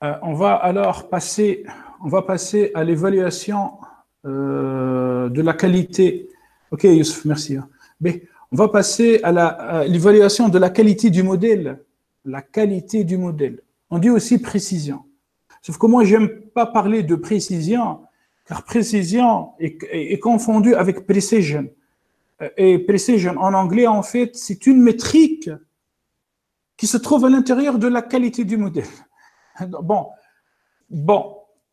On va alors passer, à l'évaluation de la qualité. Ok, Youssef, merci. B, on va passer à l'évaluation de la qualité du modèle. La qualité du modèle. On dit aussi précision. Sauf que moi, j'aime pas parler de précision, car précision est confondue avec precision. Et precision, en anglais, en fait, c'est une métrique qui se trouve à l'intérieur de la qualité du modèle. Bon,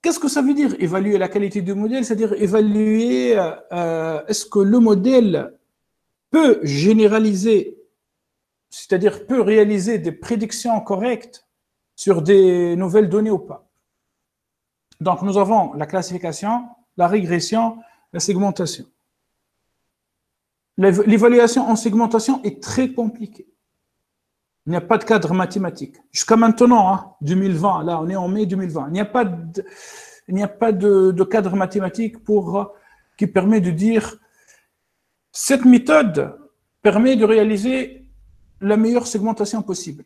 qu'est-ce que ça veut dire évaluer la qualité du modèle? C'est-à-dire évaluer est-ce que le modèle peut généraliser, c'est-à-dire peut réaliser des prédictions correctes sur des nouvelles données ou pas. Donc, nous avons la classification, la régression, la segmentation. L'évaluation en segmentation est très compliquée. Il n'y a pas de cadre mathématique. Jusqu'à maintenant, 2020, là, on est en mai 2020, il n'y a pas de cadre mathématique qui permet de dire cette méthode permet de réaliser la meilleure segmentation possible.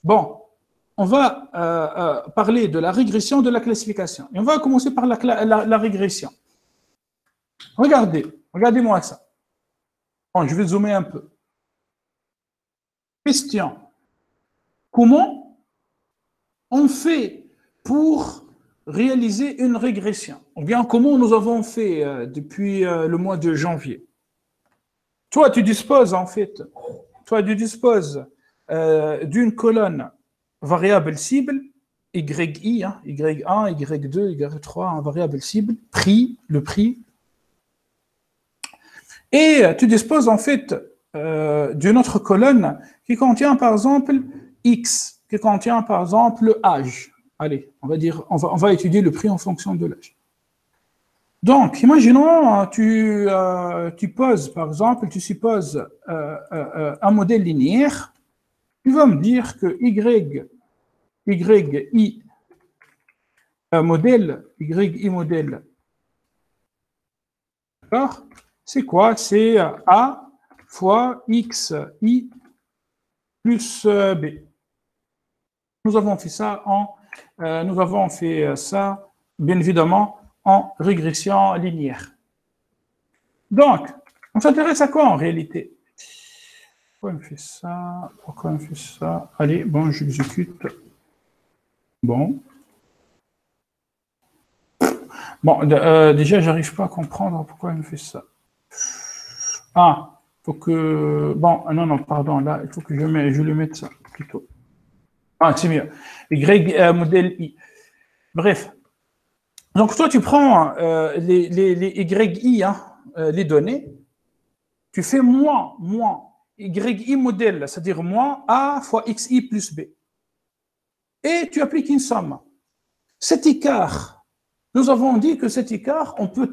Bon, on va parler de la régression, de la classification. Et on va commencer par la régression. Regardez-moi ça. Bon, je vais zoomer un peu. Question. Comment on fait pour réaliser une régression? Ou bien comment nous avons fait depuis le mois de janvier? Toi, tu disposes d'une colonne variable cible, YI, Y1, Y2, Y3, variable cible, le prix. Et tu disposes en fait d'une autre colonne qui contient par exemple X, qui contient par exemple âge. Allez, on va étudier le prix en fonction de l'âge. Donc, imaginons, tu supposes un modèle linéaire. Tu vas me dire que YI modèle, d'accord? C'est quoi? C'est A fois XI plus B. Nous avons fait ça bien évidemment, en régression linéaire. Donc, on s'intéresse à quoi en réalité? Pourquoi on fait ça? Allez, bon, j'exécute. Bon, déjà, j'arrive pas à comprendre pourquoi il me fait ça. Ah, faut que... Bon, non, pardon, là, il faut que je le mette ça, plutôt. Ah, c'est mieux. Y modèle I. Bref. Donc, toi, tu prends les YI, les données, tu fais moins YI modèle, c'est-à-dire moins A fois XI plus B. Et tu appliques une somme. Cet écart, nous avons dit que cet écart, on peut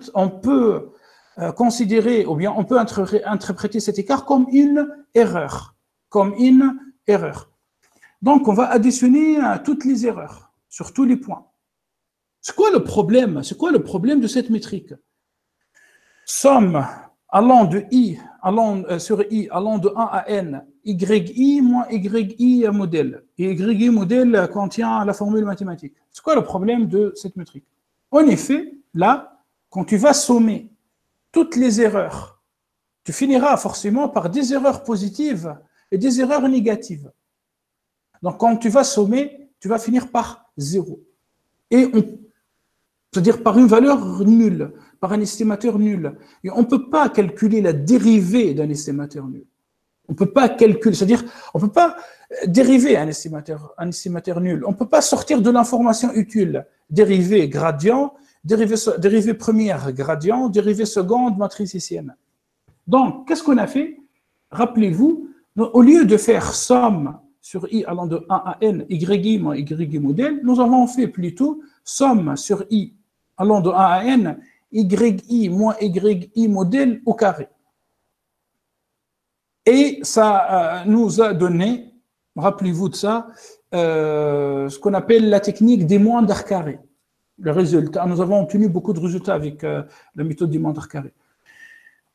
considérer, ou bien on peut interpréter cet écart comme une erreur. Donc, on va additionner toutes les erreurs, sur tous les points. C'est quoi le problème de cette métrique? Somme allant de I, allant de 1 à N, YI moins YI modèle. Et YI modèle contient la formule mathématique. C'est quoi le problème de cette métrique? En effet, là, quand tu vas sommer toutes les erreurs, tu finiras forcément par des erreurs positives et des erreurs négatives. Donc, quand tu vas sommer, tu vas finir par 0. C'est-à-dire par une valeur nulle, par un estimateur nul. Et on ne peut pas calculer la dérivée d'un estimateur nul. On ne peut pas calculer, c'est-à-dire, on ne peut pas dériver un estimateur nul. On ne peut pas sortir de l'information utile. Dérivée gradient, dérivée première gradient, dérivée seconde matrice hessienne. Donc, qu'est-ce qu'on a fait? Rappelez-vous, au lieu de faire somme sur I allant de 1 à N, YI moins YI modèle, nous avons fait plutôt somme sur I allant de 1 à N, YI moins YI modèle au carré. Et ça nous a donné, rappelez-vous de ça, ce qu'on appelle la technique des moindres carrés. Le résultat, nous avons obtenu beaucoup de résultats avec la méthode des moindres carrés.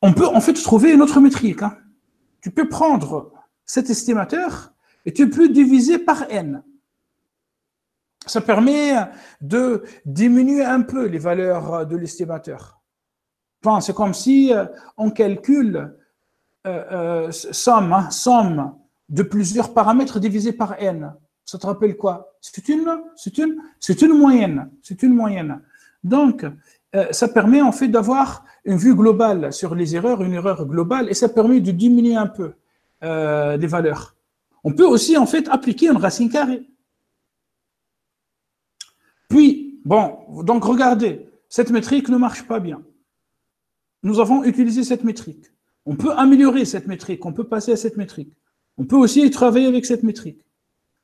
On peut en fait trouver une autre métrique. Tu peux prendre cet estimateur et tu peux diviser par N. Ça permet de diminuer un peu les valeurs de l'estimateur. Enfin, c'est comme si on calcule somme de plusieurs paramètres divisé par n. Ça te rappelle quoi? C'est une moyenne. C'est une moyenne. Donc, ça permet en fait d'avoir une vue globale sur les erreurs, une erreur globale, et ça permet de diminuer un peu les valeurs. On peut aussi en fait appliquer une racine carrée. Puis, bon, donc regardez, cette métrique ne marche pas bien. Nous avons utilisé cette métrique. On peut améliorer cette métrique, on peut passer à cette métrique. On peut aussi travailler avec cette métrique.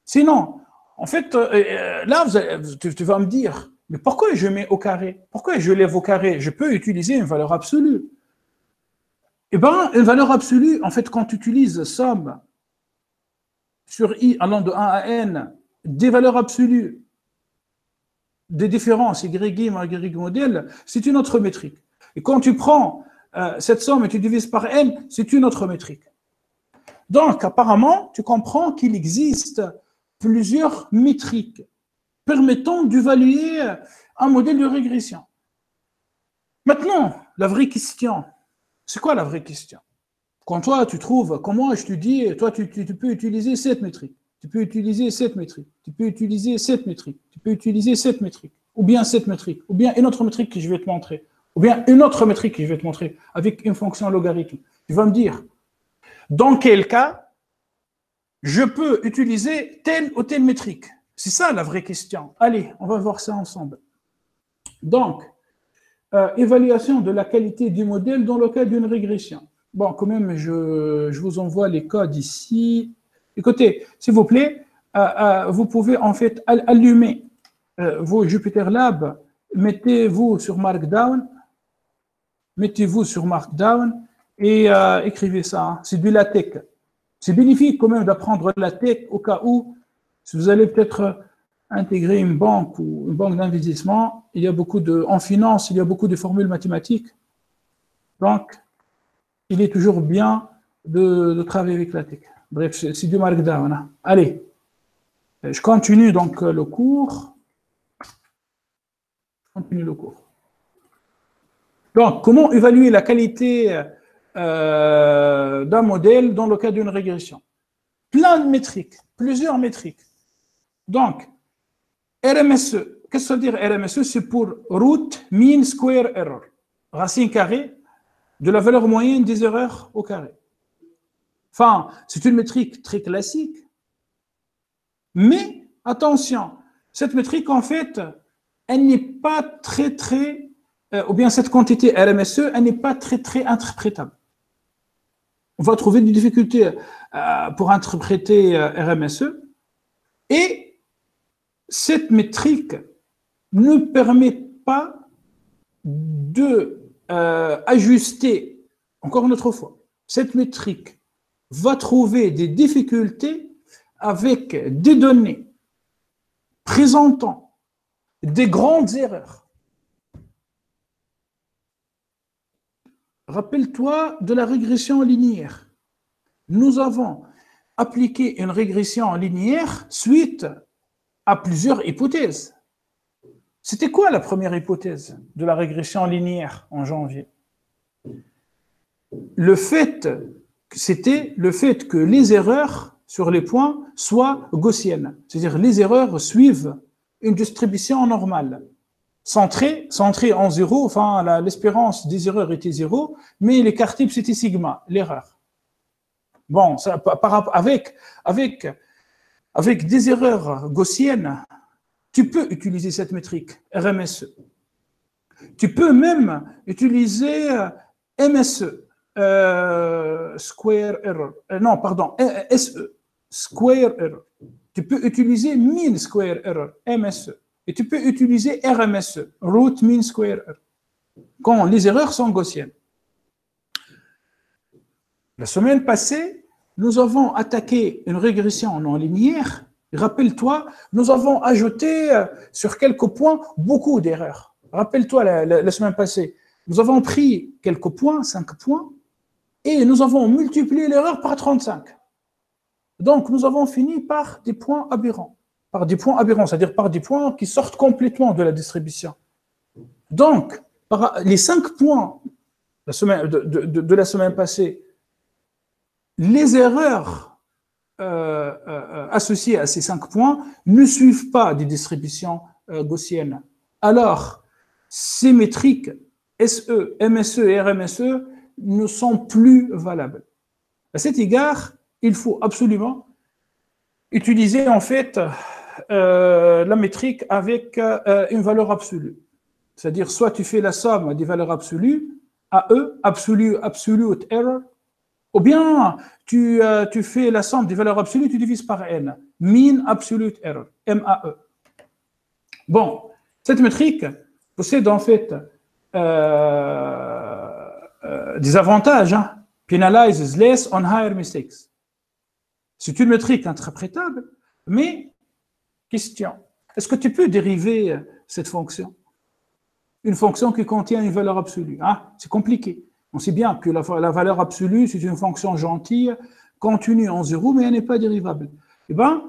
Sinon, en fait, là, tu vas me dire, mais pourquoi je mets au carré? Pourquoi je lève au carré? Je peux utiliser une valeur absolue. Eh bien, une valeur absolue, en fait, quand tu utilises somme sur i allant de 1 à n, des valeurs absolues, des différences, y modèle, c'est une autre métrique. Et quand tu prends cette somme et tu divises par n, c'est une autre métrique. Donc, apparemment, tu comprends qu'il existe plusieurs métriques permettant d'évaluer un modèle de régression. Maintenant, la vraie question, c'est quoi la vraie question? Quand toi, tu trouves, comment je te dis, toi, tu peux utiliser cette métrique, tu peux utiliser cette métrique, tu peux utiliser cette métrique, tu peux utiliser cette métrique, ou bien cette métrique, ou bien une autre métrique que je vais te montrer, ou bien une autre métrique que je vais te montrer avec une fonction logarithme. Tu vas me dire, dans quel cas je peux utiliser telle ou telle métrique? C'est ça la vraie question. Allez, on va voir ça ensemble. Donc, évaluation de la qualité du modèle dans le cas d'une régression. Bon, quand même, je vous envoie les codes ici. Écoutez, s'il vous plaît, vous pouvez en fait allumer vos Jupyter Lab, mettez-vous sur Markdown, et écrivez ça. Hein. C'est du LaTeX. C'est bénéfique quand même d'apprendre LaTeX au cas où, si vous allez peut-être intégrer une banque ou une banque d'investissement, en finance, il y a beaucoup de formules mathématiques. Donc, il est toujours bien de travailler avec LaTeX. Bref, c'est du Markdown. Hein. Allez, je continue donc le cours. Donc, comment évaluer la qualité d'un modèle dans le cas d'une régression? Plein de métriques, plusieurs métriques. Donc, RMSE, qu'est-ce que ça veut dire RMSE? C'est pour Root Mean Square Error, racine carrée de la valeur moyenne des erreurs au carré. Enfin, c'est une métrique très classique, mais attention, cette métrique, en fait, elle n'est pas ou bien cette quantité RMSE, elle n'est pas très interprétable. On va trouver des difficultés pour interpréter RMSE, et cette métrique ne permet pas de ajuster, encore une autre fois, cette métrique va trouver des difficultés avec des données présentant des grandes erreurs. Rappelle-toi de la régression linéaire. Nous avons appliqué une régression linéaire suite à plusieurs hypothèses. C'était quoi la première hypothèse de la régression linéaire en janvier? C'était le fait que les erreurs sur les points soient gaussiennes. C'est-à-dire les erreurs suivent une distribution normale. Centrée en zéro, enfin l'espérance des erreurs était zéro, mais l'écart type c'était sigma, l'erreur. Bon, ça, avec des erreurs gaussiennes, tu peux utiliser cette métrique, RMSE. Tu peux même utiliser MSE, Square Error. Non, pardon, SE, Square Error. Tu peux utiliser Mean Square Error, MSE. Et tu peux utiliser RMSE, Root Mean Square Error, quand les erreurs sont gaussiennes. La semaine passée, nous avons attaqué une régression non linéaire. Rappelle-toi, nous avons ajouté sur quelques points beaucoup d'erreurs. Rappelle-toi la semaine passée, nous avons pris quelques points, 5 points, et nous avons multiplié l'erreur par 35. Donc, nous avons fini par des points aberrants. par des points aberrants, c'est-à-dire par des points qui sortent complètement de la distribution. Donc, les 5 points de la semaine passée, les erreurs associées à ces 5 points ne suivent pas des distributions gaussiennes. Alors, ces métriques SE, MSE et RMSE ne sont plus valables. À cet égard, il faut absolument utiliser en fait la métrique avec une valeur absolue. C'est-à-dire, soit tu fais la somme des valeurs absolues, AE, absolute error, ou bien tu fais la somme des valeurs absolues, tu divises par N, mean absolute error, MAE. Bon, cette métrique possède en fait des avantages, hein. Penalizes less on higher mistakes. C'est une métrique interprétable, mais question, est-ce que tu peux dériver cette fonction? Une fonction qui contient une valeur absolue. Ah, c'est compliqué. On sait bien que la valeur absolue, c'est une fonction gentille, contenue en 0, mais elle n'est pas dérivable. Eh bien,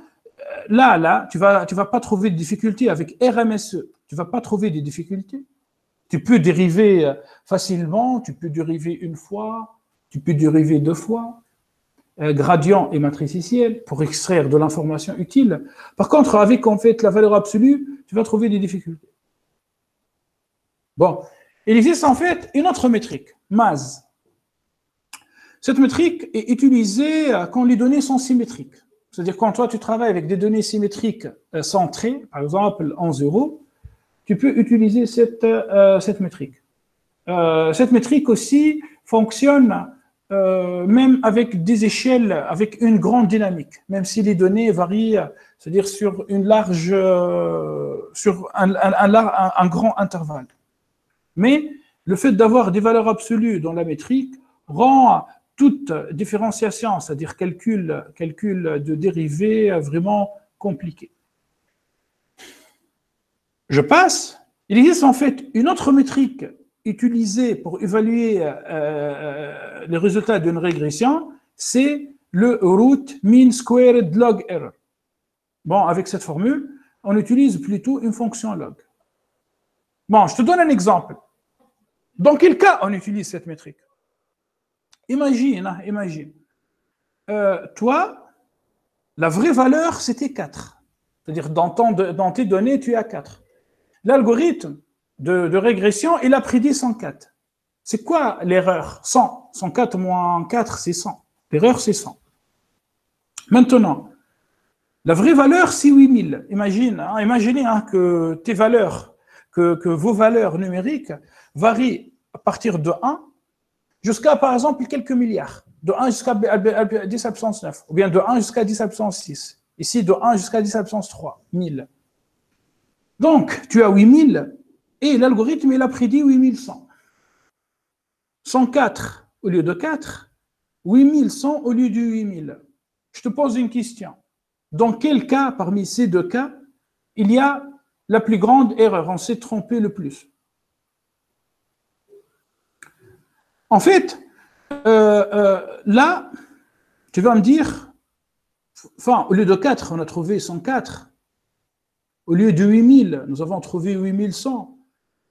là, tu vas pas trouver de difficultés avec RMSE. Tu vas pas trouver de difficultés. Tu peux dériver facilement, tu peux dériver une fois, tu peux dériver 2 fois. Gradient et matriciel pour extraire de l'information utile. Par contre, avec en fait la valeur absolue, tu vas trouver des difficultés. Bon, il existe en fait une autre métrique, MAS. Cette métrique est utilisée quand les données sont symétriques. C'est-à-dire quand toi tu travailles avec des données symétriques centrées, par exemple en 0, tu peux utiliser cette métrique. Cette métrique aussi fonctionne même avec des échelles, avec une grande dynamique, même si les données varient, c'est-à-dire sur une large, sur un grand intervalle. Mais le fait d'avoir des valeurs absolues dans la métrique rend toute différenciation, c'est-à-dire calcul de dérivés, vraiment compliqué. Je passe. Il existe en fait une autre métrique utilisée pour évaluer les résultats d'une régression, c'est le root mean squared log error. Bon, avec cette formule, on utilise plutôt une fonction log. Bon, je te donne un exemple. Dans quel cas on utilise cette métrique? Imagine. Toi, la vraie valeur, c'était 4. C'est-à-dire, dans tes données, tu as 4. L'algorithme de régression, il a prédit 104. C'est quoi l'erreur? 100. 104 moins 4, c'est 100. L'erreur, c'est 100. Maintenant, la vraie valeur, c'est 8000. Imaginez que tes valeurs, que vos valeurs numériques varient à partir de 1 jusqu'à, par exemple, quelques milliards. De 1 jusqu'à 10 à puissance 9. Ou bien de 1 jusqu'à 10 à puissance 6. Ici, de 1 jusqu'à 10 à puissance 3. 1000. Donc, tu as 8000 et l'algorithme, il a prédit 8100. 104 au lieu de 4, 8100 au lieu de 8000. Je te pose une question. Dans quel cas, parmi ces deux cas, il y a la plus grande erreur? On s'est trompé le plus. En fait, là, tu vas me dire, enfin, au lieu de 4, on a trouvé 104. Au lieu de 8000, nous avons trouvé 8100.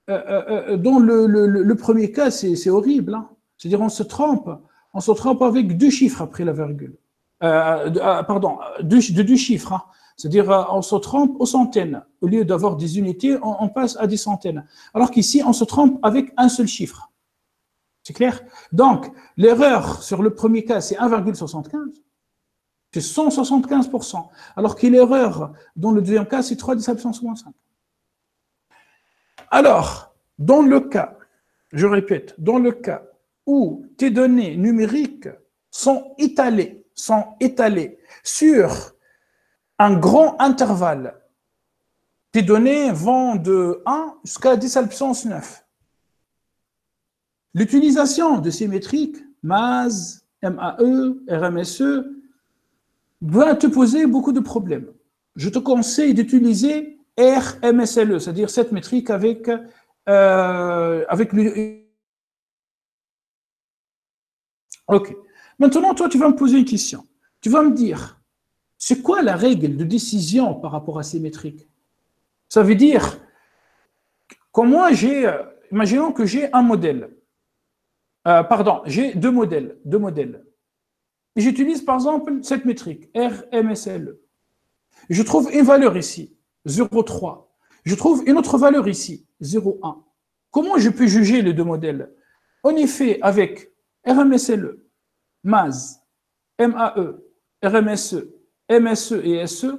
Dans le premier cas, c'est horrible. Hein. C'est-à-dire, on se trompe avec 2 chiffres après la virgule. De 2 chiffres. Hein. C'est-à-dire, on se trompe aux centaines. Au lieu d'avoir des unités, on passe à des centaines. Alors qu'ici, on se trompe avec un seul chiffre. C'est clair? Donc, l'erreur sur le premier cas, c'est 1,75. C'est 175%. Alors que l'erreur dans le deuxième cas, c'est 3 10 à puissance moins 5. Alors, dans le cas, je répète, dans le cas où tes données numériques sont étalées sur un grand intervalle, tes données vont de 1 jusqu'à 10 à la puissance 9. L'utilisation de ces métriques, MAS, MAE, RMSE, va te poser beaucoup de problèmes. Je te conseille d'utiliser RMSLE, c'est-à-dire cette métrique avec le... Ok. Maintenant, toi, tu vas me poser une question. Tu vas me dire, C'est quoi la règle de décision par rapport à ces métriques? Ça veut dire, comment imaginons que j'ai un modèle. Pardon, j'ai deux modèles. Et j'utilise par exemple cette métrique, RMSLE. Je trouve une valeur ici, 0,3. Je trouve une autre valeur ici, 0,1. Comment je peux juger les deux modèles? En effet, avec RMSLE, MAS, MAE, RMSE, MSE et SE,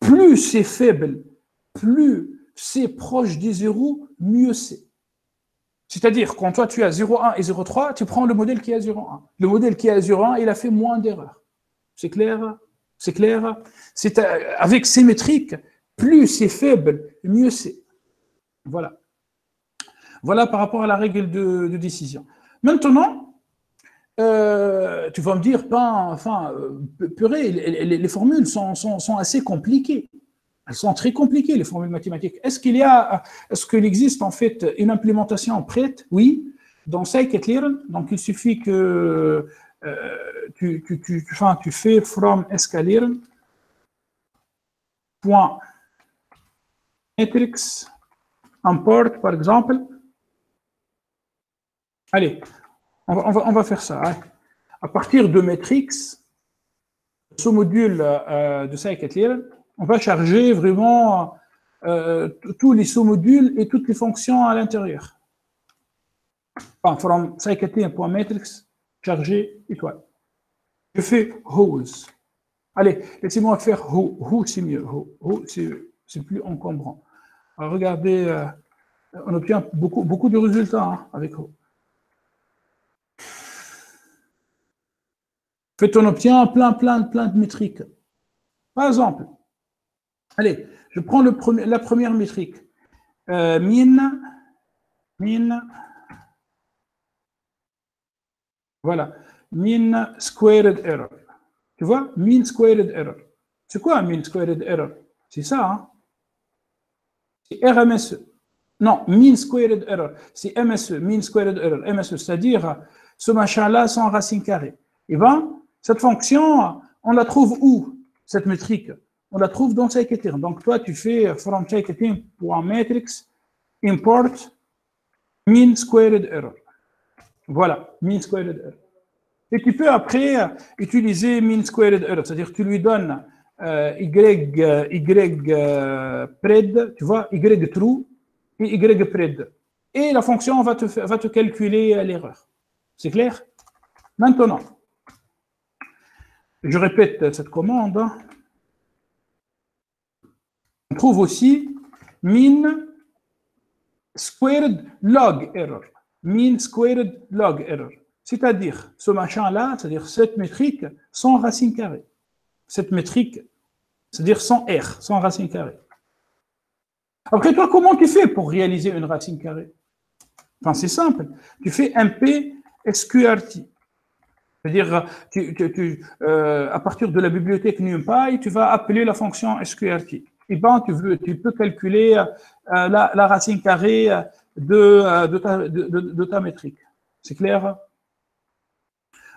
plus c'est faible, plus c'est proche des zéros, mieux c'est. C'est-à-dire, quand toi tu as 0,1 et 0,3, tu prends le modèle qui a 0,1. Le modèle qui a 0,1, il a fait moins d'erreurs. C'est clair? C'est clair? C'est avec ces métriques, plus c'est faible, mieux c'est. Voilà. Voilà par rapport à la règle de décision. Maintenant, tu vas me dire, purée, les formules sont assez compliquées. Elles sont très compliquées, les formules mathématiques. Est-ce qu'il existe en fait une implémentation prête? Oui, dans scikit-learn. Donc, il suffit que tu fais from sklearn point matrix import, par exemple. Allez, on va faire ça. Hein. À partir de matrix, ce module de scikit-learn, on va charger vraiment tous les sous-modules et toutes les fonctions à l'intérieur. Enfin, from scikit-learn.matrix, charger étoile. Je fais who's. Allez, laissez-moi faire who. Who, c'est mieux. Who, c'est plus encombrant. Alors, regardez, on obtient beaucoup de résultats hein, avec who. En fait, on obtient plein de métriques. Par exemple, allez, je prends la première métrique. Mean, voilà, mean squared error. Tu vois, mean squared error. C'est quoi un mean squared error? C'est ça, hein? C'est RMSE. Non, mean squared error. C'est MSE, mean squared error. MSE, c'est-à-dire ce machin-là sans racine carrée. Et bien, cette fonction, on la trouve où, cette métrique? On la trouve dans scikit-learn. Donc, toi, tu fais from scikit-learn.matrix import mean squared error. Voilà, mean squared error. Et tu peux après utiliser mean squared error, c'est-à-dire tu lui donnes y pred, tu vois, y true et y pred. Et la fonction va te calculer l'erreur. C'est clair? Maintenant, je répète cette commande. On trouve aussi mean squared log error. Mean squared log error. C'est-à-dire ce machin-là, c'est-à-dire cette métrique sans racine carrée. Cette métrique, c'est-à-dire sans R, sans racine carrée. Après, toi, comment tu fais pour réaliser une racine carrée? Enfin, c'est simple. Tu fais MP SQRT. C'est-à-dire, à partir de la bibliothèque NumPy, tu vas appeler la fonction SQRT. Et bien, tu peux calculer la racine carrée de ta métrique. C'est clair?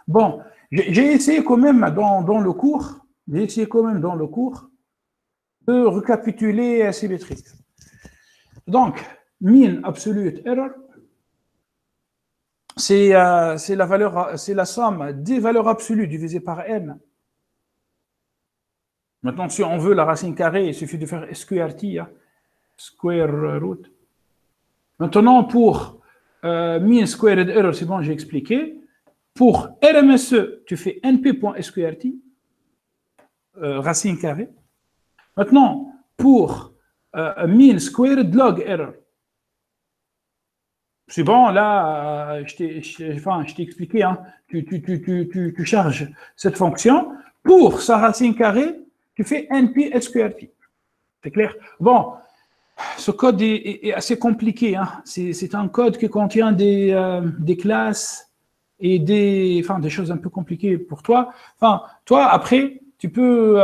Bon, j'ai essayé quand même dans le cours, de récapituler ces métriques. Donc, mean absolute error, c'est la somme des valeurs absolues divisées par n. Maintenant, si on veut la racine carrée, il suffit de faire SQRT, hein, square root. Maintenant, pour mean squared error, c'est bon, j'ai expliqué. Pour RMSE, tu fais np.sqrt, racine carrée. Maintenant, pour mean squared log error, c'est bon, là, je t'ai expliqué, hein, tu charges cette fonction. Pour sa racine carrée, tu fais np.sqrt. C'est clair? Bon, ce code est assez compliqué. Hein. C'est un code qui contient des classes et des choses un peu compliquées pour toi. Enfin, toi, après, tu peux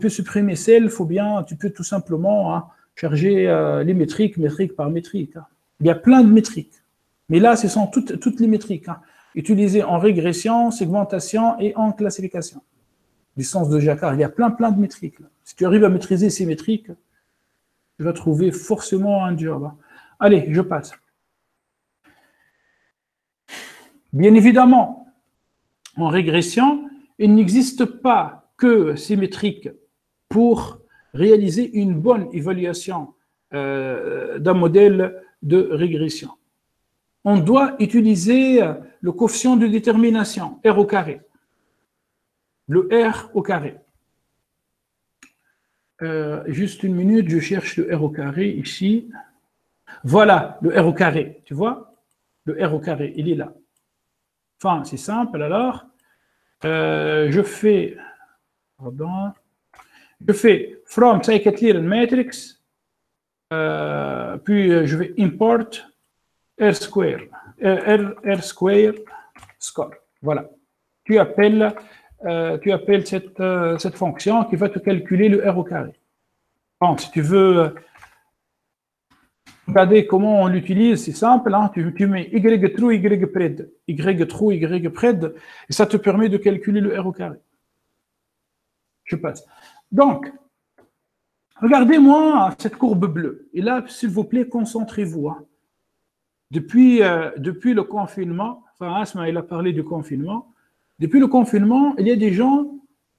supprimer self ou bien tu peux tout simplement hein, charger les métriques par métrique. Hein. Il y a plein de métriques. Mais là, ce sont toutes les métriques hein, utilisées en régression, segmentation et en classification. distance de Jacquard. Il y a plein de métriques. Là. Si tu arrives à maîtriser ces métriques, tu vas trouver forcément un job. Allez, je passe. Bien évidemment, en régression, il n'existe pas que ces métriques pour réaliser une bonne évaluation d'un modèle de régression. On doit utiliser le coefficient de détermination, R au carré. Le R au carré. Juste une minute, je cherche le R au carré ici. Voilà, le R au carré, tu vois? Le R au carré, il est là. Enfin, c'est simple, alors. Je fais from scikit-learn matrix, puis je vais import R square score. Voilà. Tu appelles cette fonction qui va te calculer le R au carré. Bon, si tu veux regarder comment on l'utilise, c'est simple, hein, tu mets Y true, Y pred, Y true, Y pred, et ça te permet de calculer le R au carré. Je passe. Donc, regardez-moi cette courbe bleue. Et là, s'il vous plaît, concentrez-vous. Hein. Depuis le confinement, enfin, Asma, il a parlé du confinement. Depuis le confinement, il y a des gens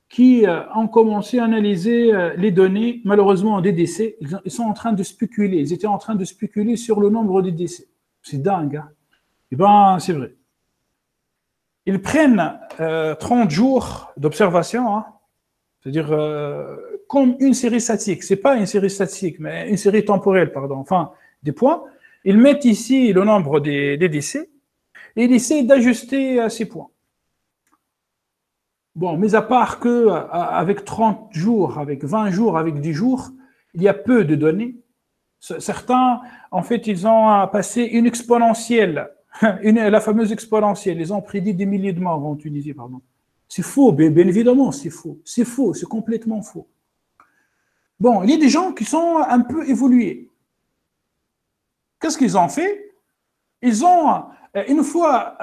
qui ont commencé à analyser les données, malheureusement des décès. Ils sont en train de spéculer. Ils étaient en train de spéculer sur le nombre de décès. C'est dingue. Hein. Eh bien, c'est vrai. Ils prennent 30 jours d'observation, hein, c'est-à-dire comme une série statique. Ce n'est pas une série statique, mais une série temporelle, pardon. Enfin, des points. Ils mettent ici le nombre des décès et ils essaient d'ajuster ces points. Bon, mis à part qu'avec 30 jours, avec 20 jours, avec 10 jours, il y a peu de données. Certains, en fait, ils ont passé une exponentielle, la fameuse exponentielle. Ils ont prédit des milliers de morts en Tunisie, pardon. C'est faux, bien évidemment, c'est faux. C'est faux, c'est complètement faux. Bon, il y a des gens qui sont un peu évolués. Qu'est-ce qu'ils ont fait? Ils ont, une fois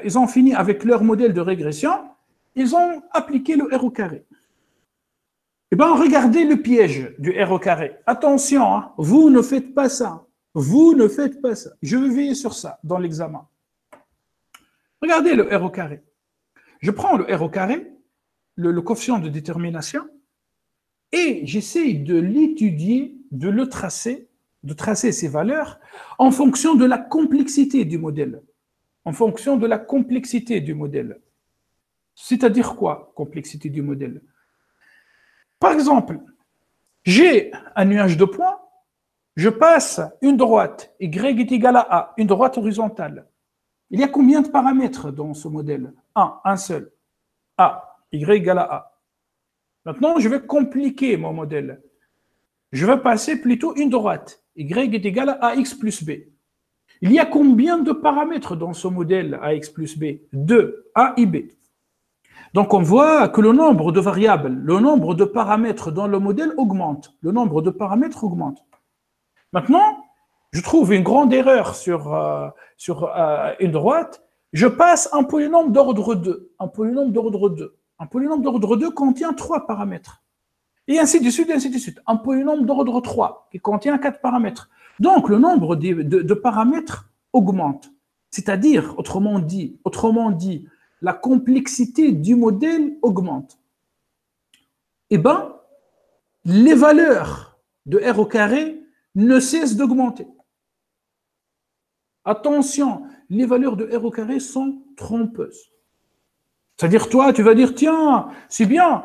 ils ont fini avec leur modèle de régression, ils ont appliqué le R au carré. Eh bien, regardez le piège du R au carré. Attention, hein, vous ne faites pas ça. Vous ne faites pas ça. Je vais veiller sur ça dans l'examen. Regardez le R au carré. Je prends le R au carré, le coefficient de détermination, et j'essaie de l'étudier, de le tracer, de tracer ses valeurs en fonction de la complexité du modèle. En fonction de la complexité du modèle. C'est-à-dire quoi, complexité du modèle? Par exemple, j'ai un nuage de points, je passe une droite, Y est égal à A, une droite horizontale. Il y a combien de paramètres dans ce modèle? Un seul. A, Y égale à A. Maintenant, je vais compliquer mon modèle. Je vais passer plutôt une droite, Y est égal à AX plus B. Il y a combien de paramètres dans ce modèle AX plus B? 2, A et B. Donc, on voit que le nombre de variables, le nombre de paramètres dans le modèle augmente. Le nombre de paramètres augmente. Maintenant, je trouve une grande erreur sur une droite. Je passe un polynôme d'ordre 2. Un polynôme d'ordre 2. Un polynôme d'ordre 2 contient 3 paramètres. Et ainsi de suite, ainsi de suite. Un polynôme d'ordre 3 qui contient 4 paramètres. Donc, le nombre de paramètres augmente. C'est-à-dire, autrement dit, la complexité du modèle augmente. Eh bien, les valeurs de R au carré ne cessent d'augmenter. Attention, les valeurs de R au carré sont trompeuses. C'est-à-dire, toi, tu vas dire, tiens, c'est bien,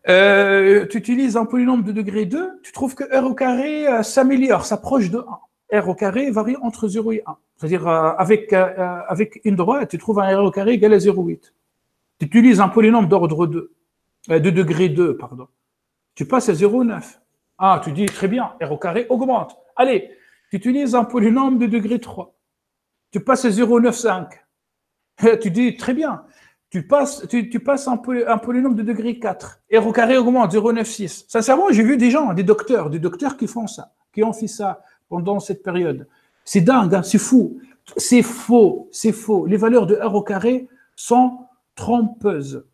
tu utilises un polynôme de degré 2, tu trouves que R au carré s'améliore, s'approche de 1. R au carré varie entre 0 et 1. C'est-à-dire, avec une droite, tu trouves un R au carré égal à 0,8. Tu utilises un polynôme d'ordre 2, de degré 2, pardon. Tu passes à 0,9. Ah, tu dis, très bien, R au carré augmente. Allez, tu utilises un polynôme de degré 3. Tu passes à 0,95. Tu dis, très bien, tu passes un polynôme de degré 4. R au carré augmente, 0,96. Sincèrement, j'ai vu des gens, des docteurs qui font ça, qui ont fait ça pendant cette période. C'est dingue, hein, c'est fou. C'est faux, c'est faux. Les valeurs de R au carré sont trompeuses.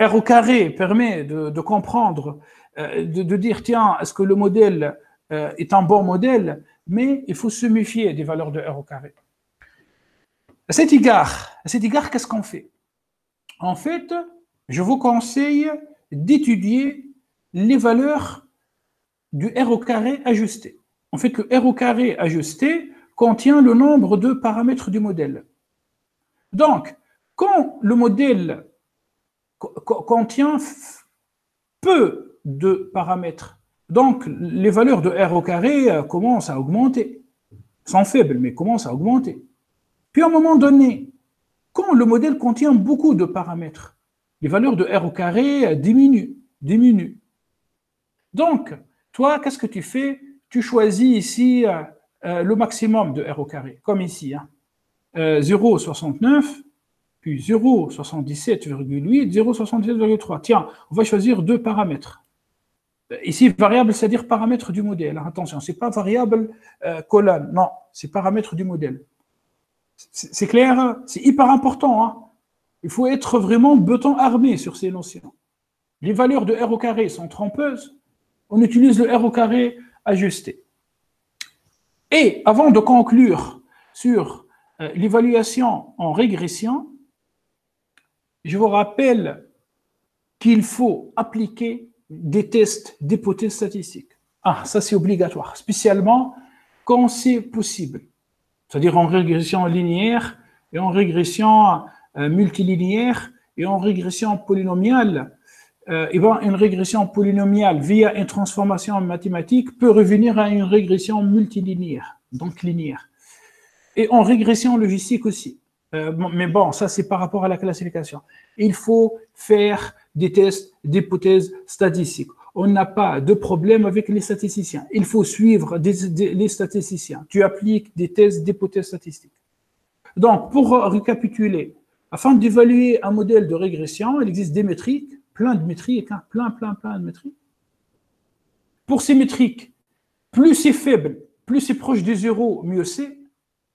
R au carré permet de comprendre, de dire, tiens, est-ce que le modèle est un bon modèle, mais il faut se méfier des valeurs de R au carré. À cet égard, qu'est-ce qu'on fait? En fait, je vous conseille d'étudier les valeurs du R au carré ajusté. En fait, le R au carré ajusté contient le nombre de paramètres du modèle. Donc, quand le modèle contient peu de paramètres, donc les valeurs de R au carré commencent à augmenter. Elles sont faibles, mais commencent à augmenter. Puis à un moment donné, quand le modèle contient beaucoup de paramètres, les valeurs de R au carré diminuent. Donc, toi, qu'est-ce que tu fais? Tu choisis ici le maximum de R au carré, comme ici. 0,69, puis 0,77,8, 0,77,3. Tiens, on va choisir deux paramètres. Ici, variable, c'est-à-dire paramètre du modèle. Attention, ce n'est pas variable colonne, non, c'est paramètre du modèle. C'est clair? C'est hyper important. Hein? Il faut être vraiment beton armé sur ces notions. Les valeurs de R au carré sont trompeuses. On utilise le R au carré ajusté. Et avant de conclure sur l'évaluation en régression, je vous rappelle qu'il faut appliquer des tests d'hypothèses statistiques. Ah, ça c'est obligatoire, spécialement quand c'est possible. C'est-à-dire en régression linéaire et en régression multilinéaire et en régression polynomiale. Une régression polynomiale via une transformation mathématique peut revenir à une régression multilinéaire, donc linéaire. Et en régression logistique aussi. Mais bon, ça c'est par rapport à la classification. Il faut faire des tests d'hypothèses statistiques. On n'a pas de problème avec les statisticiens. Il faut suivre les statisticiens. Tu appliques des tests d'hypothèses statistiques. Donc, pour récapituler, afin d'évaluer un modèle de régression, il existe des métriques, plein de métriques, hein, plein de métriques. Pour ces métriques, plus c'est faible, plus c'est proche de zéro, mieux c'est.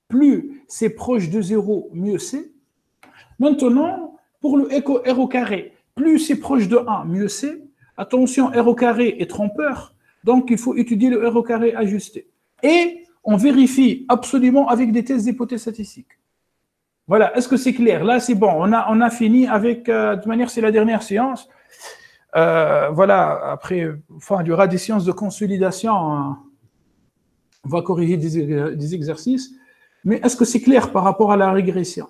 Plus c'est proche de zéro, mieux c'est. Maintenant, pour le R au carré, plus c'est proche de 1, mieux c'est. Attention, R au carré est trompeur, donc il faut étudier le R au carré ajusté. Et on vérifie absolument avec des tests d'hypothèses statistiques. Voilà, est-ce que c'est clair? Là, c'est bon, on a fini avec, de toute manière, c'est la dernière séance. Voilà, après, enfin, il y aura des séances de consolidation, hein. On va corriger des exercices. Mais est-ce que c'est clair par rapport à la régression?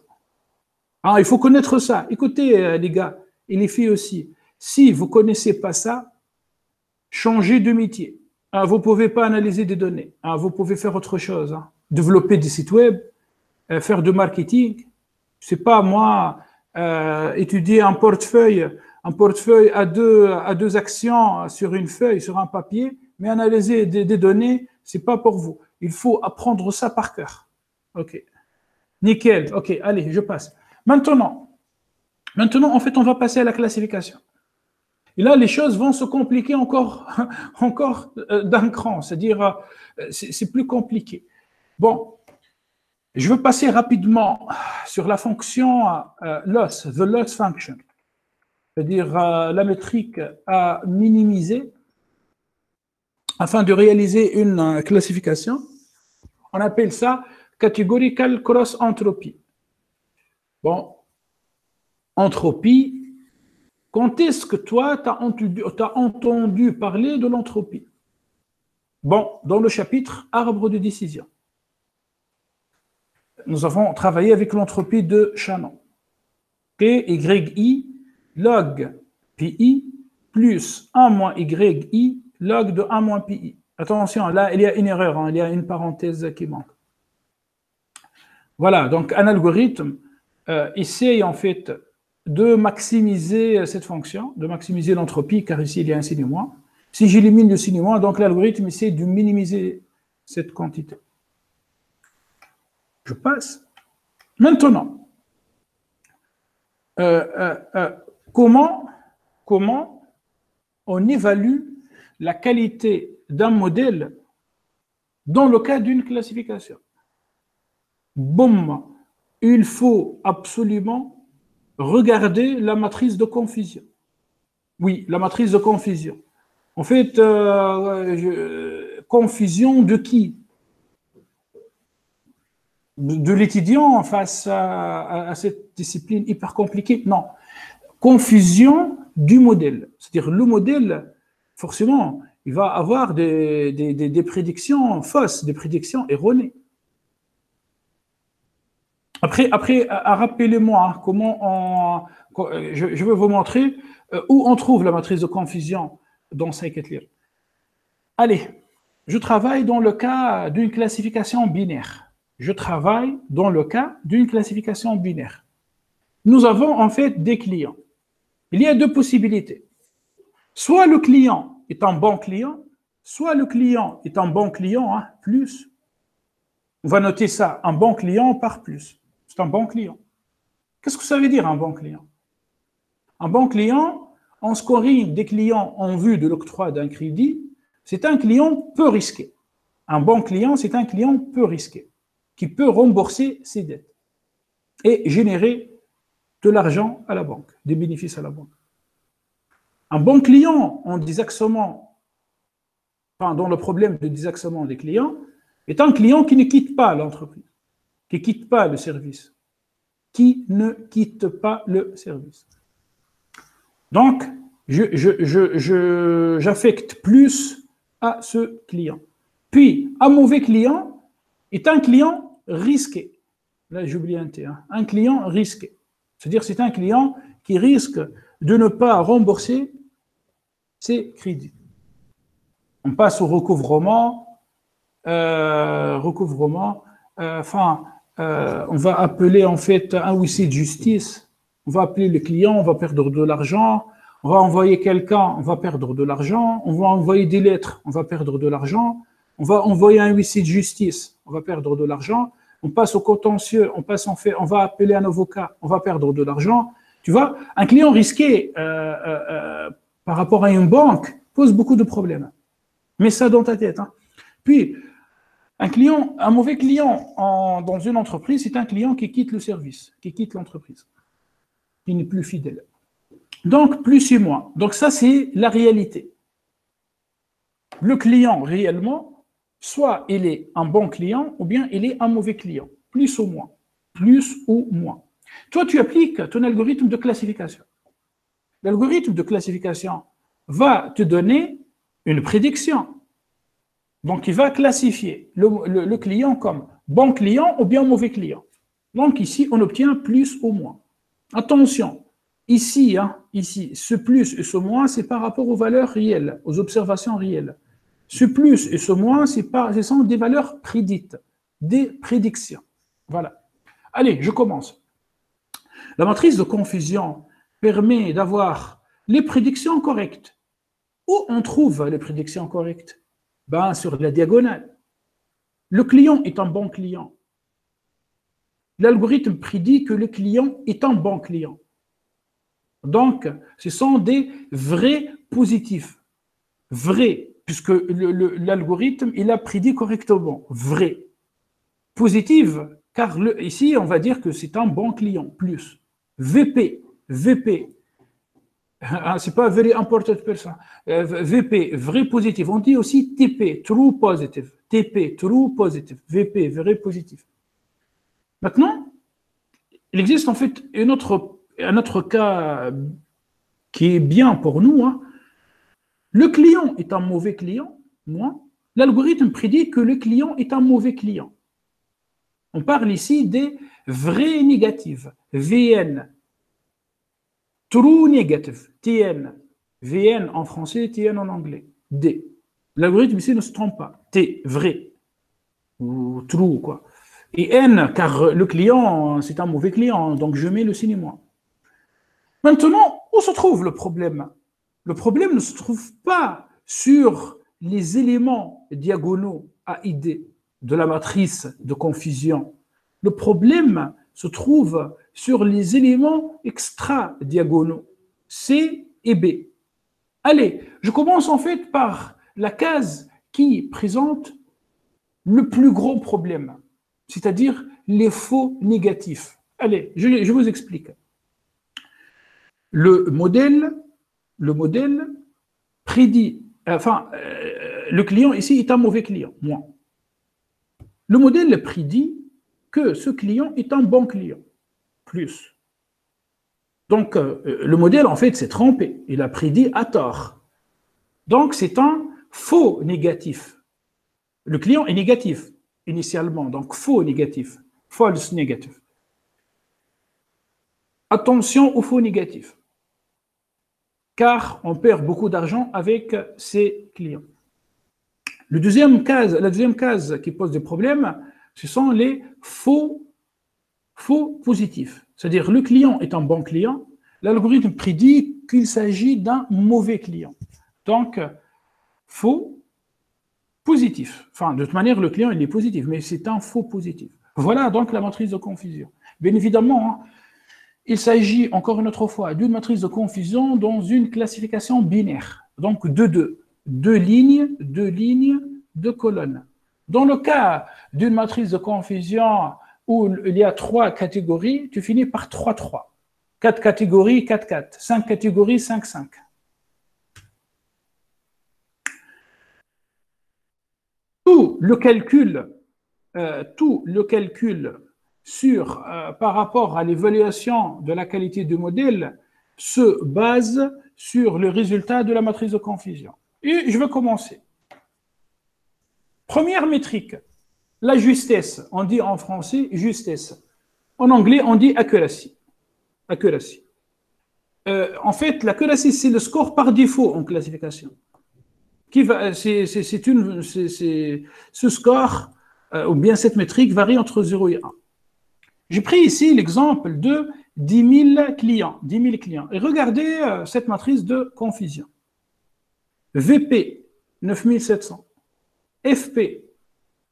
Alors, il faut connaître ça. Écoutez, les gars, et les filles aussi, si vous ne connaissez pas ça, changez de métier. Vous ne pouvez pas analyser des données. Vous pouvez faire autre chose. Développer des sites web, faire du marketing. Je ne sais pas, moi, étudier un portefeuille à deux actions sur une feuille, sur un papier, mais analyser des données, ce n'est pas pour vous. Il faut apprendre ça par cœur. OK. Nickel. OK, allez, je passe. Maintenant, en fait, on va passer à la classification. Et là, les choses vont se compliquer encore d'un cran, c'est-à-dire, c'est plus compliqué. Bon, je veux passer rapidement sur la fonction loss, the loss function, c'est-à-dire la métrique à minimiser afin de réaliser une classification. On appelle ça categorical cross entropy. Bon, entropie. Quand est-ce que toi, tu as entendu parler de l'entropie? Bon, dans le chapitre arbre de décision, nous avons travaillé avec l'entropie de Shannon. PYI log PI plus 1 moins YI log de 1 moins PI. Attention, là, il y a une erreur, hein, il y a une parenthèse qui manque. Voilà, donc un algorithme essaye en fait de maximiser cette fonction, de maximiser l'entropie, car ici il y a un signe moins. Si j'élimine le signe moins, donc l'algorithme essaie de minimiser cette quantité. Je passe. Maintenant, comment on évalue la qualité d'un modèle dans le cas d'une classification? Boum, il faut absolument regarder la matrice de confusion. Oui, la matrice de confusion. En fait, confusion de qui? De l'étudiant face à cette discipline hyper compliquée? Non. Confusion du modèle. C'est-à-dire le modèle, forcément, il va avoir des prédictions fausses, des prédictions erronées. Après rappelez-moi comment je vais vous montrer où on trouve la matrice de confusion dans Scikit-Learn. Allez, je travaille dans le cas d'une classification binaire. Je travaille dans le cas d'une classification binaire. Nous avons en fait des clients. Il y a deux possibilités. Soit le client est un bon client, soit le client est un bon client, hein, plus. On va noter ça, un bon client par plus. C'est un bon client. Qu'est-ce que ça veut dire un bon client? Un bon client, en scoring des clients en vue de l'octroi d'un crédit, c'est un client peu risqué. Un bon client, c'est un client peu risqué, qui peut rembourser ses dettes et générer de l'argent à la banque, des bénéfices à la banque. Un bon client en désaxement, enfin, dans le problème de désaxement des clients, est un client qui ne quitte pas l'entreprise, qui ne quitte pas le service, qui ne quitte pas le service. Donc, j'affecte plus à ce client. Puis, un mauvais client est un client risqué. Là, j'ai oublié un T. Hein. Un client risqué. C'est-à-dire c'est un client qui risque de ne pas rembourser ses crédits. On passe au recouvrement. On va appeler en fait un huissier de justice. On va appeler le client, on va perdre de l'argent. On va envoyer quelqu'un, on va perdre de l'argent. On va envoyer des lettres, on va perdre de l'argent. On va envoyer un huissier de justice, on va perdre de l'argent. On passe au contentieux, on va appeler un avocat, on va perdre de l'argent. Tu vois, un client risqué par rapport à une banque pose beaucoup de problèmes. Mets ça dans ta tête. Hein. Puis, un mauvais client dans une entreprise, c'est un client qui quitte le service, qui quitte l'entreprise, qui n'est plus fidèle. Donc, plus et moins. Donc, ça, c'est la réalité. Le client, réellement, soit il est un bon client ou bien il est un mauvais client, plus ou moins. Plus ou moins. Toi, tu appliques ton algorithme de classification. L'algorithme de classification va te donner une prédiction. Donc, il va classifier le client comme bon client ou bien mauvais client. Donc, ici, on obtient plus ou moins. Attention, ici, ce plus et ce moins, c'est par rapport aux valeurs réelles, aux observations réelles. Ce plus et ce moins, ce sont des valeurs prédites, des prédictions. Voilà. Allez, je commence. La matrice de confusion permet d'avoir les prédictions correctes. Où on trouve les prédictions correctes? Ben, sur la diagonale. Le client est un bon client. L'algorithme prédit que le client est un bon client. Donc, ce sont des vrais positifs. Vrais, puisque l'algorithme, il a prédit correctement. Vrai. Positive, car ici, on va dire que c'est un bon client, plus. VP, c'est pas very important person. VP, vrai positif. On dit aussi TP, true positive. TP, true positive. VP, vrai positif. Maintenant, il existe en fait un autre cas qui est bien pour nous. Hein. Le client est un mauvais client, moi. L'algorithme prédit que le client est un mauvais client. On parle ici des vrais négatifs. VN. True negative, TN. VN en français, TN en anglais. D. L'algorithme ici ne se trompe pas. T, vrai. Ou true, quoi. Et N, car le client, c'est un mauvais client, donc je mets le signe moins. Maintenant, où se trouve le problème? Le problème ne se trouve pas sur les éléments diagonaux AID de la matrice de confusion. Le problème se trouve sur les éléments extra-diagonaux, C et B. Allez, je commence en fait par la case qui présente le plus gros problème, c'est-à-dire les faux négatifs. Allez, je vous explique. Le modèle le modèle prédit, le client ici est un mauvais client, moi. Le modèle prédit que ce client est un bon client, plus. Donc, le modèle, en fait, s'est trompé. Il a prédit à tort. Donc, c'est un faux négatif. Le client est négatif, initialement. Donc, faux négatif. False négatif. Attention aux faux négatifs. Car on perd beaucoup d'argent avec ces clients. La deuxième case qui pose des problèmes, ce sont les faux positifs. C'est-à-dire, le client est un bon client, l'algorithme prédit qu'il s'agit d'un mauvais client. Donc, faux positif. Enfin, de toute manière, le client, il est positif, mais c'est un faux positif. Voilà donc la matrice de confusion. Bien évidemment, hein, il s'agit, encore une autre fois, d'une matrice de confusion dans une classification binaire. Donc, de deux lignes, deux colonnes. Dans le cas d'une matrice de confusion où il y a 3 catégories, tu finis par 3-3. 4 catégories, 4-4. 5 catégories, 5-5. Tout le calcul par rapport à l'évaluation de la qualité du modèle se base sur le résultat de la matrice de confusion. Et je vais commencer. Première métrique, la justesse. On dit en français justesse. En anglais, on dit accuracy. Accuracy. En fait, l'accuracy, c'est le score par défaut en classification. Ce score, ou bien cette métrique, varie entre 0 et 1. J'ai pris ici l'exemple de 10 000 clients. 10 000 clients. Et regardez cette matrice de confusion. VP, 9700. FP,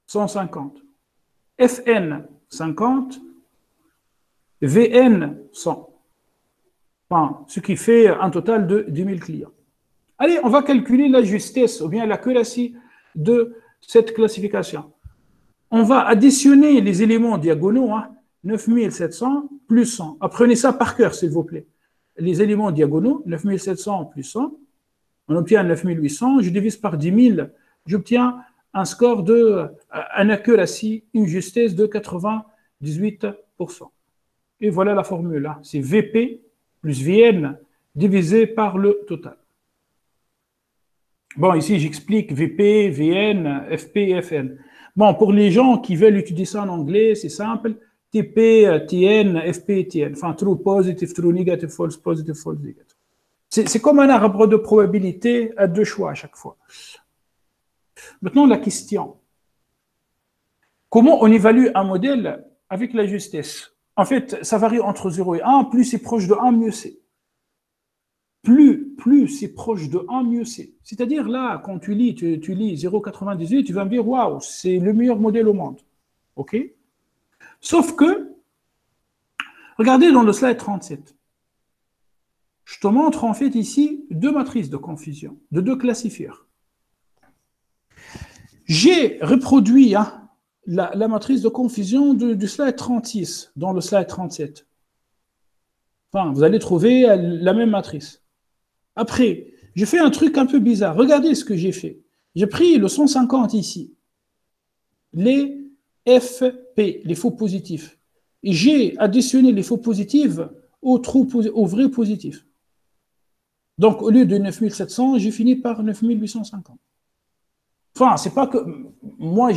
150. FN, 50. VN, 100. Enfin, ce qui fait un total de 10 000 clients. Allez, on va calculer la justesse ou bien l'accuracy de cette classification. On va additionner les éléments diagonaux, 9700 plus 100. Apprenez ça par cœur, s'il vous plaît. Les éléments diagonaux, 9700 plus 100, on obtient 9800, je divise par 10 000, j'obtiens un score de, un accuracy, une justesse de 98%. Et voilà la formule, c'est VP plus VN divisé par le total. Bon, ici, j'explique VP, VN, FP, FN. Bon, pour les gens qui veulent étudier ça en anglais, c'est simple. TP, TN, FP, TN. Enfin, true positive, true negative, false positive, false negative. C'est comme un arbre de probabilité à 2 choix à chaque fois. Maintenant, la question. Comment on évalue un modèle avec la justesse? En fait, ça varie entre 0 et 1. Plus c'est proche de 1, mieux c'est. Plus c'est proche de 1, mieux c'est. C'est-à-dire là, quand tu lis 0,98, tu vas me dire, waouh, c'est le meilleur modèle au monde. OK? Sauf que, regardez dans le slide 37. Je te montre en fait ici 2 matrices de confusion, de 2 classifieurs. J'ai reproduit la matrice de confusion du slide 36 dans le slide 37. Enfin, vous allez trouver la même matrice. Après, j'ai fait un truc un peu bizarre. Regardez ce que j'ai fait. J'ai pris le 150 ici, les FP, les faux positifs. Et j'ai additionné les faux positifs aux vrais positifs. Donc, au lieu de 9700, j'ai fini par 9850. Enfin, c'est pas que... Moi,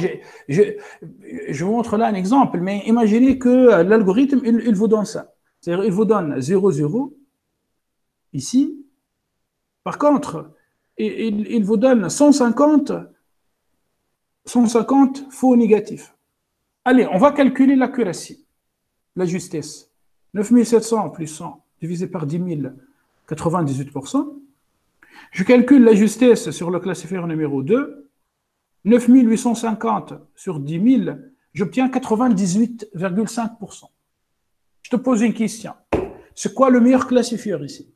je vous montre là un exemple, mais imaginez que l'algorithme, il vous donne ça. C'est-à-dire, il vous donne 0, 0, ici. Par contre, il vous donne 150 faux négatifs. Allez, on va calculer l'accuracy, la justesse. 9700 plus 100 divisé par 10 000, 98%. Je calcule la justesse sur le classifieur numéro 2. 9850 sur 10 000, j'obtiens 98,5%. Je te pose une question. C'est quoi le meilleur classifieur ici?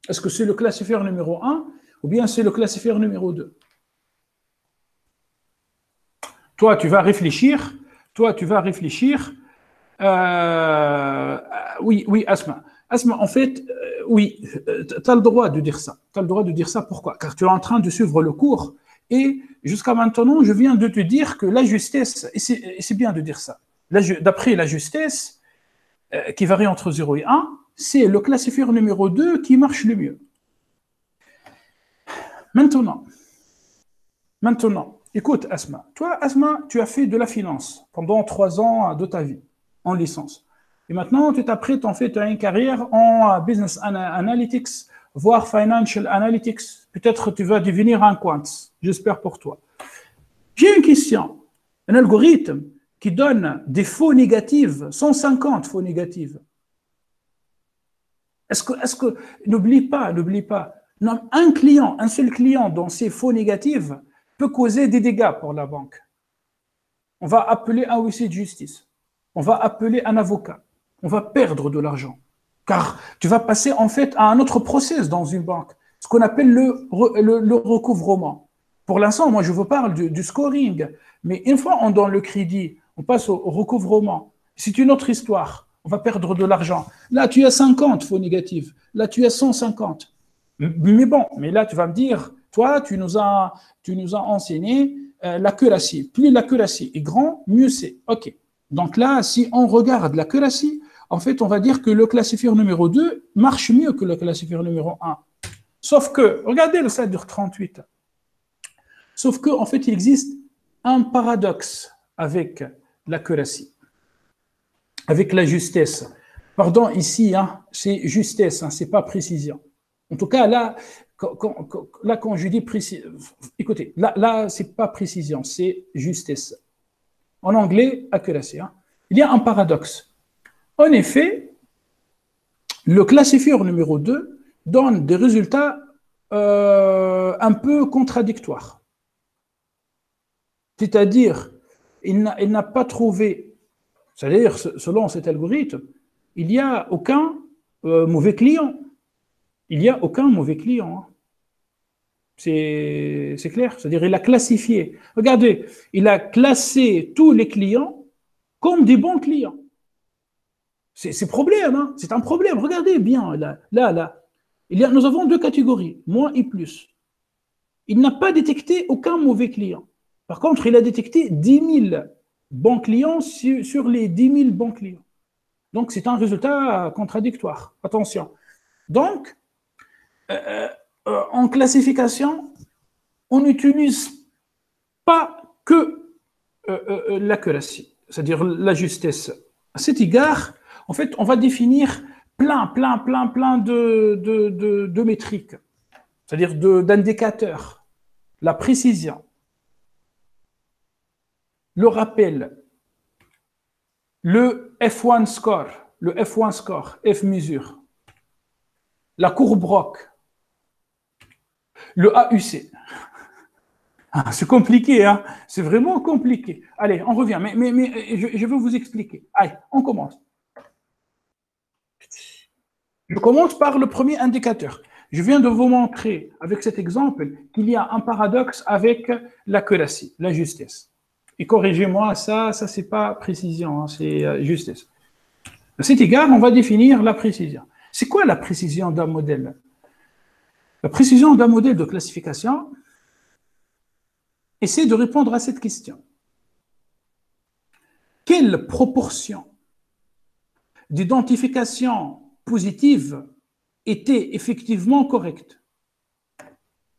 Est-ce que c'est le classifieur numéro 1 ou bien c'est le classifieur numéro 2? Toi, tu vas réfléchir. Oui, Asma. Asma, en fait, Oui, tu as le droit de dire ça. Tu as le droit de dire ça. Pourquoi? Car tu es en train de suivre le cours et jusqu'à maintenant, je viens de te dire que la justesse, et c'est bien de dire ça, d'après la justesse, qui varie entre 0 et 1, c'est le classifieur numéro 2 qui marche le mieux. Maintenant, écoute, Asma. Toi, Asma, tu as fait de la finance pendant 3 ans de ta vie, en licence. Et maintenant, tu t'apprêtes en fait à une carrière en business analytics, voire financial analytics. Peut-être tu vas devenir un quant. J'espère pour toi. J'ai une question. Un algorithme qui donne des faux négatives, 150 faux négatives. Est-ce que, n'oublie pas, non, un seul client dans ces faux négatives peut causer des dégâts pour la banque. On va appeler un huissier de justice. On va appeler un avocat. On va perdre de l'argent. Car tu vas passer en fait à un autre process dans une banque, ce qu'on appelle le recouvrement. Pour l'instant, moi je vous parle du scoring, mais une fois on donne le crédit, on passe au recouvrement. C'est une autre histoire. On va perdre de l'argent. Là, tu as 50 faux négatifs. Là, tu as 150. Mais bon, mais là, tu vas me dire, toi, tu nous as enseigné l'accuracy. Plus l'accuracy est grand, mieux c'est. OK. Donc là, si on regarde l'accuracy, en fait, on va dire que le classifieur numéro 2 marche mieux que le classifieur numéro 1. Sauf que, regardez le slide 38. Sauf que, en fait, il existe un paradoxe avec l'accuracy, avec la justesse. Pardon, ici, hein, c'est justesse, hein, c'est pas précision. En tout cas, là, quand je dis précision, écoutez, là c'est pas précision, c'est justesse. En anglais, accuracy. Hein. Il y a un paradoxe. En effet, le classifieur numéro 2 donne des résultats un peu contradictoires. C'est-à-dire, il n'a pas trouvé, c'est-à-dire, selon cet algorithme, il n'y a aucun mauvais client. Il n'y a aucun mauvais client. Hein. C'est clair. C'est-à-dire, il a classifié. Regardez, il a classé tous les clients comme des bons clients. C'est problème, hein. C'est un problème. Regardez bien, là. Nous avons 2 catégories, moins et plus. Il n'a pas détecté aucun mauvais client. Par contre, il a détecté 10 000 bons clients sur les 10 000 bons clients. Donc, c'est un résultat contradictoire. Attention. Donc, en classification, on n'utilise pas que l'accuracy, c'est-à-dire la justesse. À cet égard, en fait, on va définir plein de métriques, c'est-à-dire d'indicateurs. La précision, le rappel, le F1 score, F mesure, la courbe ROC, le AUC. Ah, c'est compliqué, hein? C'est vraiment compliqué. Allez, on revient, mais je vais vous expliquer. Allez, on commence. Je commence par le premier indicateur. Je viens de vous montrer avec cet exemple qu'il y a un paradoxe avec l'accuracy, la justesse. Et corrigez-moi, ça c'est pas précision, hein, c'est justesse. À cet égard, on va définir la précision. C'est quoi la précision d'un modèle? La précision d'un modèle de classification essaie de répondre à cette question. Quelle proportion d'identification positive était effectivement correcte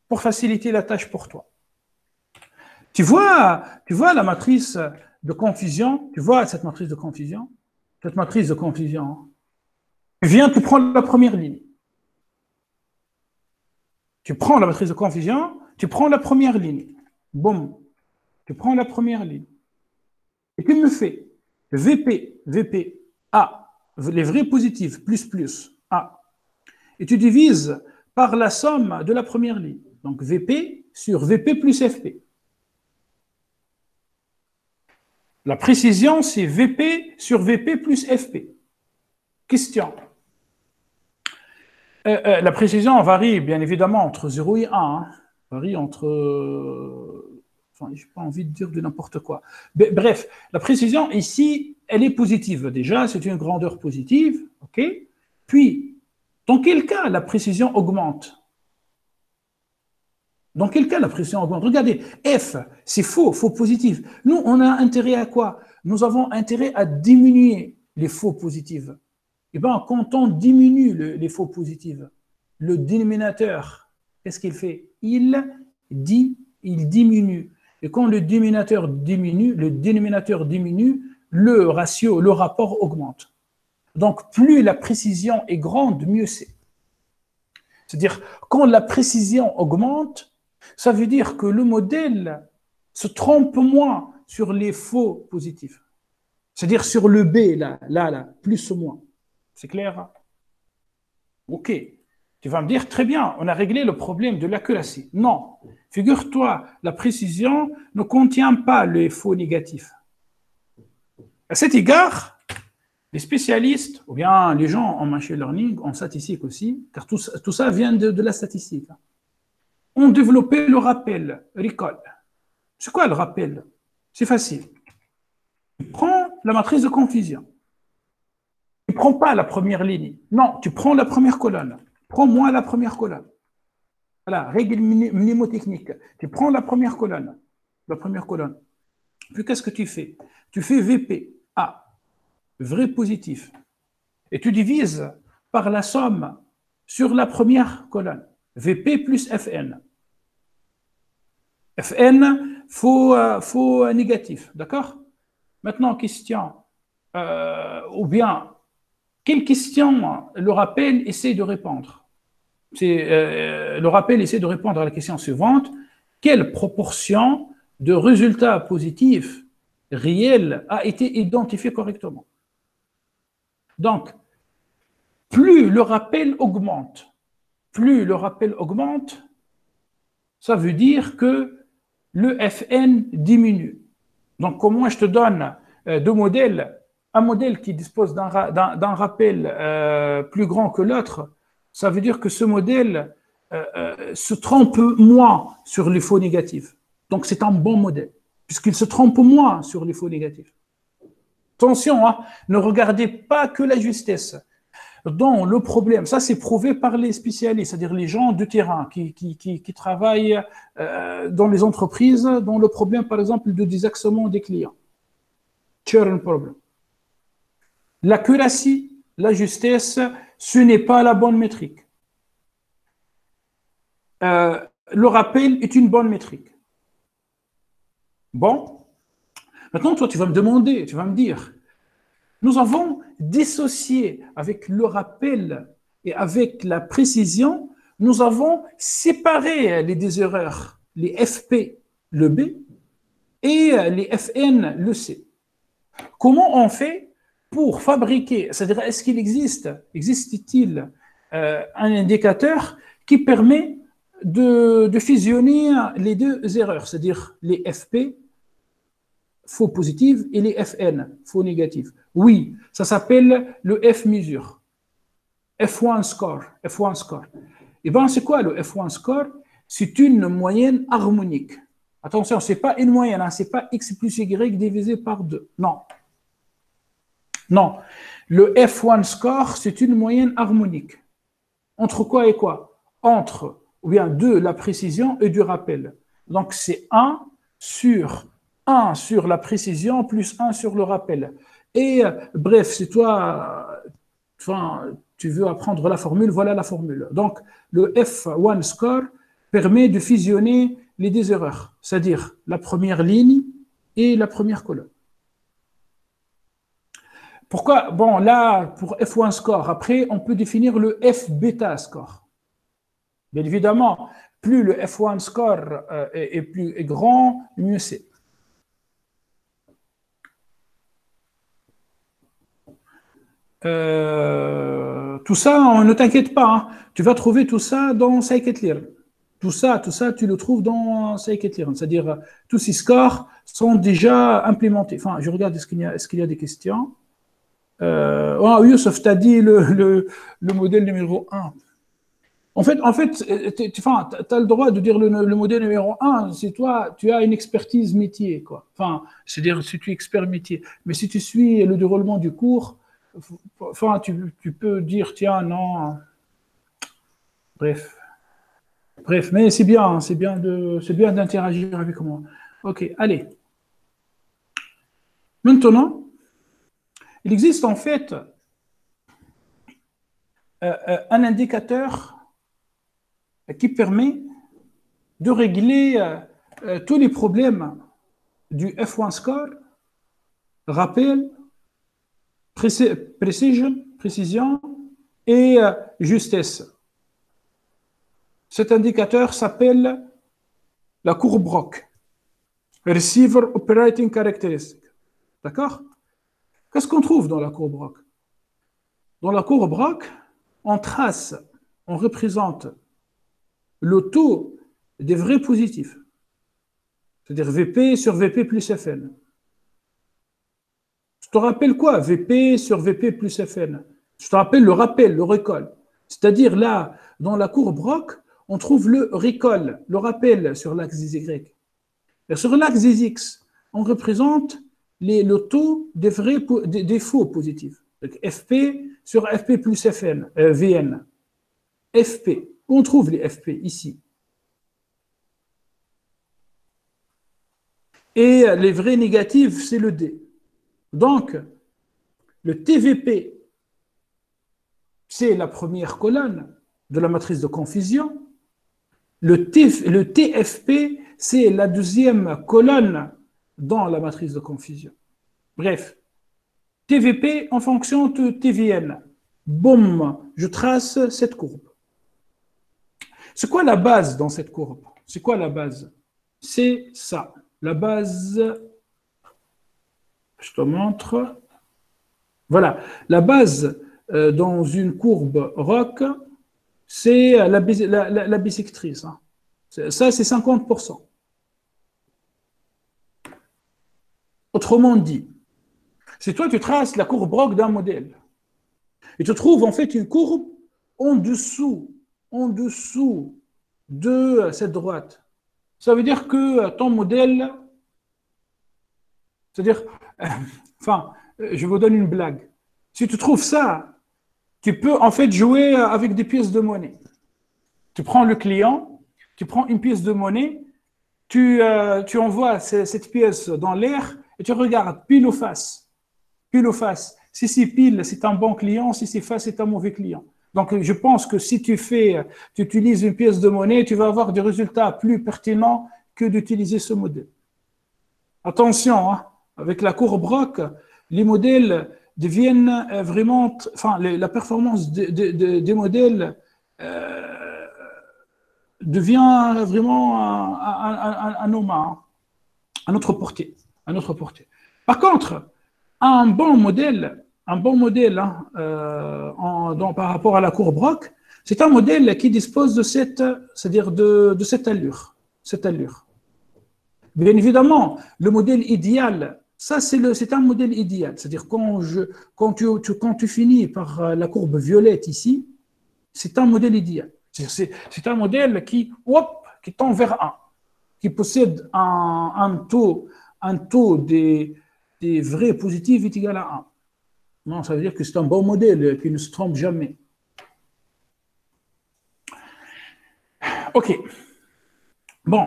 pour faciliter la tâche pour toi? Tu vois la matrice de confusion? Tu vois cette matrice de confusion? Cette matrice de confusion. Tu prends la première ligne. Tu prends la matrice de confusion, tu prends la première ligne. Boum. Tu prends la première ligne. Et tu me fais VP, A, les vrais positifs, plus, A. Et tu divises par la somme de la première ligne. Donc VP sur VP plus FP. La précision, c'est VP sur VP plus FP. Question. La précision varie bien évidemment entre 0 et 1. Hein. Varie entre... Enfin, je n'ai pas envie de dire de n'importe quoi. Bref, la précision ici, elle est positive. Déjà, c'est une grandeur positive. OK. Puis, Dans quel cas la précision augmente? Dans quel cas la précision augmente? Regardez, F, c'est faux, faux positif. Nous, on a intérêt à quoi? Nous avons intérêt à diminuer les faux positifs. Eh bien, quand on diminue les faux positifs, le dénominateur, qu'est-ce qu'il fait? Il diminue. Et quand le dénominateur diminue, le ratio, le rapport augmente. Donc, plus la précision est grande, mieux c'est. C'est-à-dire, quand la précision augmente, ça veut dire que le modèle se trompe moins sur les faux positifs. C'est-à-dire sur le B, là, plus ou moins. C'est clair? Ok. Tu vas me dire, très bien, on a réglé le problème de l'accuracy. Non. Figure-toi, la précision ne contient pas les faux négatifs. À cet égard, les spécialistes, ou bien les gens en machine learning, en statistique aussi, car tout ça vient de la statistique, ont développé le rappel, recall. C'est quoi le rappel? C'est facile. Tu prends la matrice de confusion. Tu ne prends pas la première ligne. Non, tu prends la première colonne. Prends-moi la première colonne. Voilà, règle mnémotechnique. Tu prends la première colonne. Puis qu'est-ce que tu fais? Tu fais VP, A, vrai positif. Et tu divises par la somme sur la première colonne. VP plus FN. FN, faux négatif. D'accord? Maintenant, question. Ou bien, quelle question le rappel essaie de répondre? Le rappel essaie de répondre à la question suivante. Quelle proportion de résultats positifs réels a été identifiée correctement? Donc, plus le rappel augmente, ça veut dire que le FN diminue. Donc, comment je te donne deux modèles? Un modèle qui dispose d'un rappel plus grand que l'autre, ça veut dire que ce modèle se trompe moins sur les faux négatifs. Donc, c'est un bon modèle, puisqu'il se trompe moins sur les faux négatifs. Attention, hein, ne regardez pas que la justesse. Dans le problème, ça c'est prouvé par les spécialistes, c'est-à-dire les gens de terrain qui travaillent dans les entreprises, dans le problème, par exemple, de désaxement des clients. Churn problem. L'accuracy, la justesse, ce n'est pas la bonne métrique. Le rappel est une bonne métrique. Bon, maintenant, toi, tu vas me demander, tu vas me dire, nous avons dissocié avec le rappel et avec la précision, nous avons séparé les deux erreurs, les FP, le B, et les FN, le C. Comment on fait pour fabriquer, c'est-à-dire est-ce qu'il existe-t-il un indicateur qui permet de fusionner les deux erreurs, c'est-à-dire les FP, faux positifs, et les FN, faux négatifs? Oui, ça s'appelle le F-mesure. F1 score. Et bien, c'est quoi le F1 score? C'est une moyenne harmonique. Attention, ce n'est pas une moyenne, hein, ce n'est pas X plus Y divisé par 2. Non. Non. Le F1 score, c'est une moyenne harmonique. Entre quoi et quoi? Entre, ou bien de la précision et du rappel. Donc, c'est 1 sur la précision plus 1 sur le rappel. Et bref, si toi, tu veux apprendre la formule, voilà la formule. Donc, le F1 score permet de fusionner les deux erreurs, c'est-à-dire la première ligne et la première colonne. Pourquoi? Bon, là, pour F1 score, après, on peut définir le F bêta score. Bien évidemment, plus le F1 score est grand, mieux c'est. Tout ça, ne t'inquiète pas, hein. Tu vas trouver tout ça dans Scikit-learn. Tout ça, tu le trouves dans Scikit-learn. C'est-à-dire, tous ces scores sont déjà implémentés. Enfin, je regarde, est-ce qu'il y a des questions? Youssef, tu as dit le modèle numéro 1. En fait, tu as le droit de dire le modèle numéro 1 si toi, tu as une expertise métier, quoi. Enfin, c'est-à-dire si tu es expert métier. Mais si tu suis le déroulement du cours, enfin, tu peux dire, tiens, non, Bref. Bref, mais c'est bien, hein, c'est bien d'interagir avec moi. Ok, allez. Maintenant, il existe en fait un indicateur qui permet de régler tous les problèmes du F1 score, rappel, précision et justesse. Cet indicateur s'appelle la courbe ROC, Receiver Operating Characteristic. D'accord? Qu'est-ce qu'on trouve dans la courbe ROC? Dans la courbe ROC, on trace, on représente le taux des vrais positifs, c'est-à-dire VP sur VP plus Fn. Je te rappelle quoi? VP sur VP plus Fn. Je te rappelle le rappel, le recall. C'est-à-dire là, dans la courbe ROC, on trouve le recall, le rappel sur l'axe des Y. Et sur l'axe des X, on représente le taux des faux positifs. Donc FP sur FP plus Fn, Vn. FP. On trouve les FP ici. Et les vrais négatifs, c'est le D. Donc, le TVP, c'est la première colonne de la matrice de confusion. Le TFP, c'est la deuxième colonne dans la matrice de confusion. Bref, TVP en fonction de TVN. Boum, je trace cette courbe. C'est quoi la base dans cette courbe? C'est quoi la base? C'est ça. La base, je te montre. Voilà, la base dans une courbe ROC, c'est la bissectrice. Hein. Ça, c'est 50%. Autrement dit, si toi, tu traces la courbe ROC d'un modèle, et tu trouves en fait une courbe en dessous de cette droite, ça veut dire que ton modèle, c'est-à-dire, je vous donne une blague. Si tu trouves ça, tu peux en fait jouer avec des pièces de monnaie. Tu prends le client, tu prends une pièce de monnaie, tu envoies cette pièce dans l'air et tu regardes pile ou face. Pile ou face. Si c'est pile, c'est un bon client, si c'est face, c'est un mauvais client. Donc, je pense que si tu utilises une pièce de monnaie, tu vas avoir des résultats plus pertinents que d'utiliser ce modèle. Attention, hein, avec la courbe ROC, les modèles deviennent vraiment, la performance des modèles devient vraiment à notre portée, à notre portée. Par contre, un bon modèle hein, par rapport à la courbe ROC, c'est un modèle qui dispose de cette allure, Bien évidemment, le modèle idéal, ça c'est un modèle idéal. C'est-à-dire quand tu finis par la courbe violette ici, c'est un modèle idéal. C'est un modèle qui tend vers 1, qui possède un taux des vrais positifs est égal à 1. Non, ça veut dire que c'est un bon modèle qui ne se trompe jamais. OK. Bon.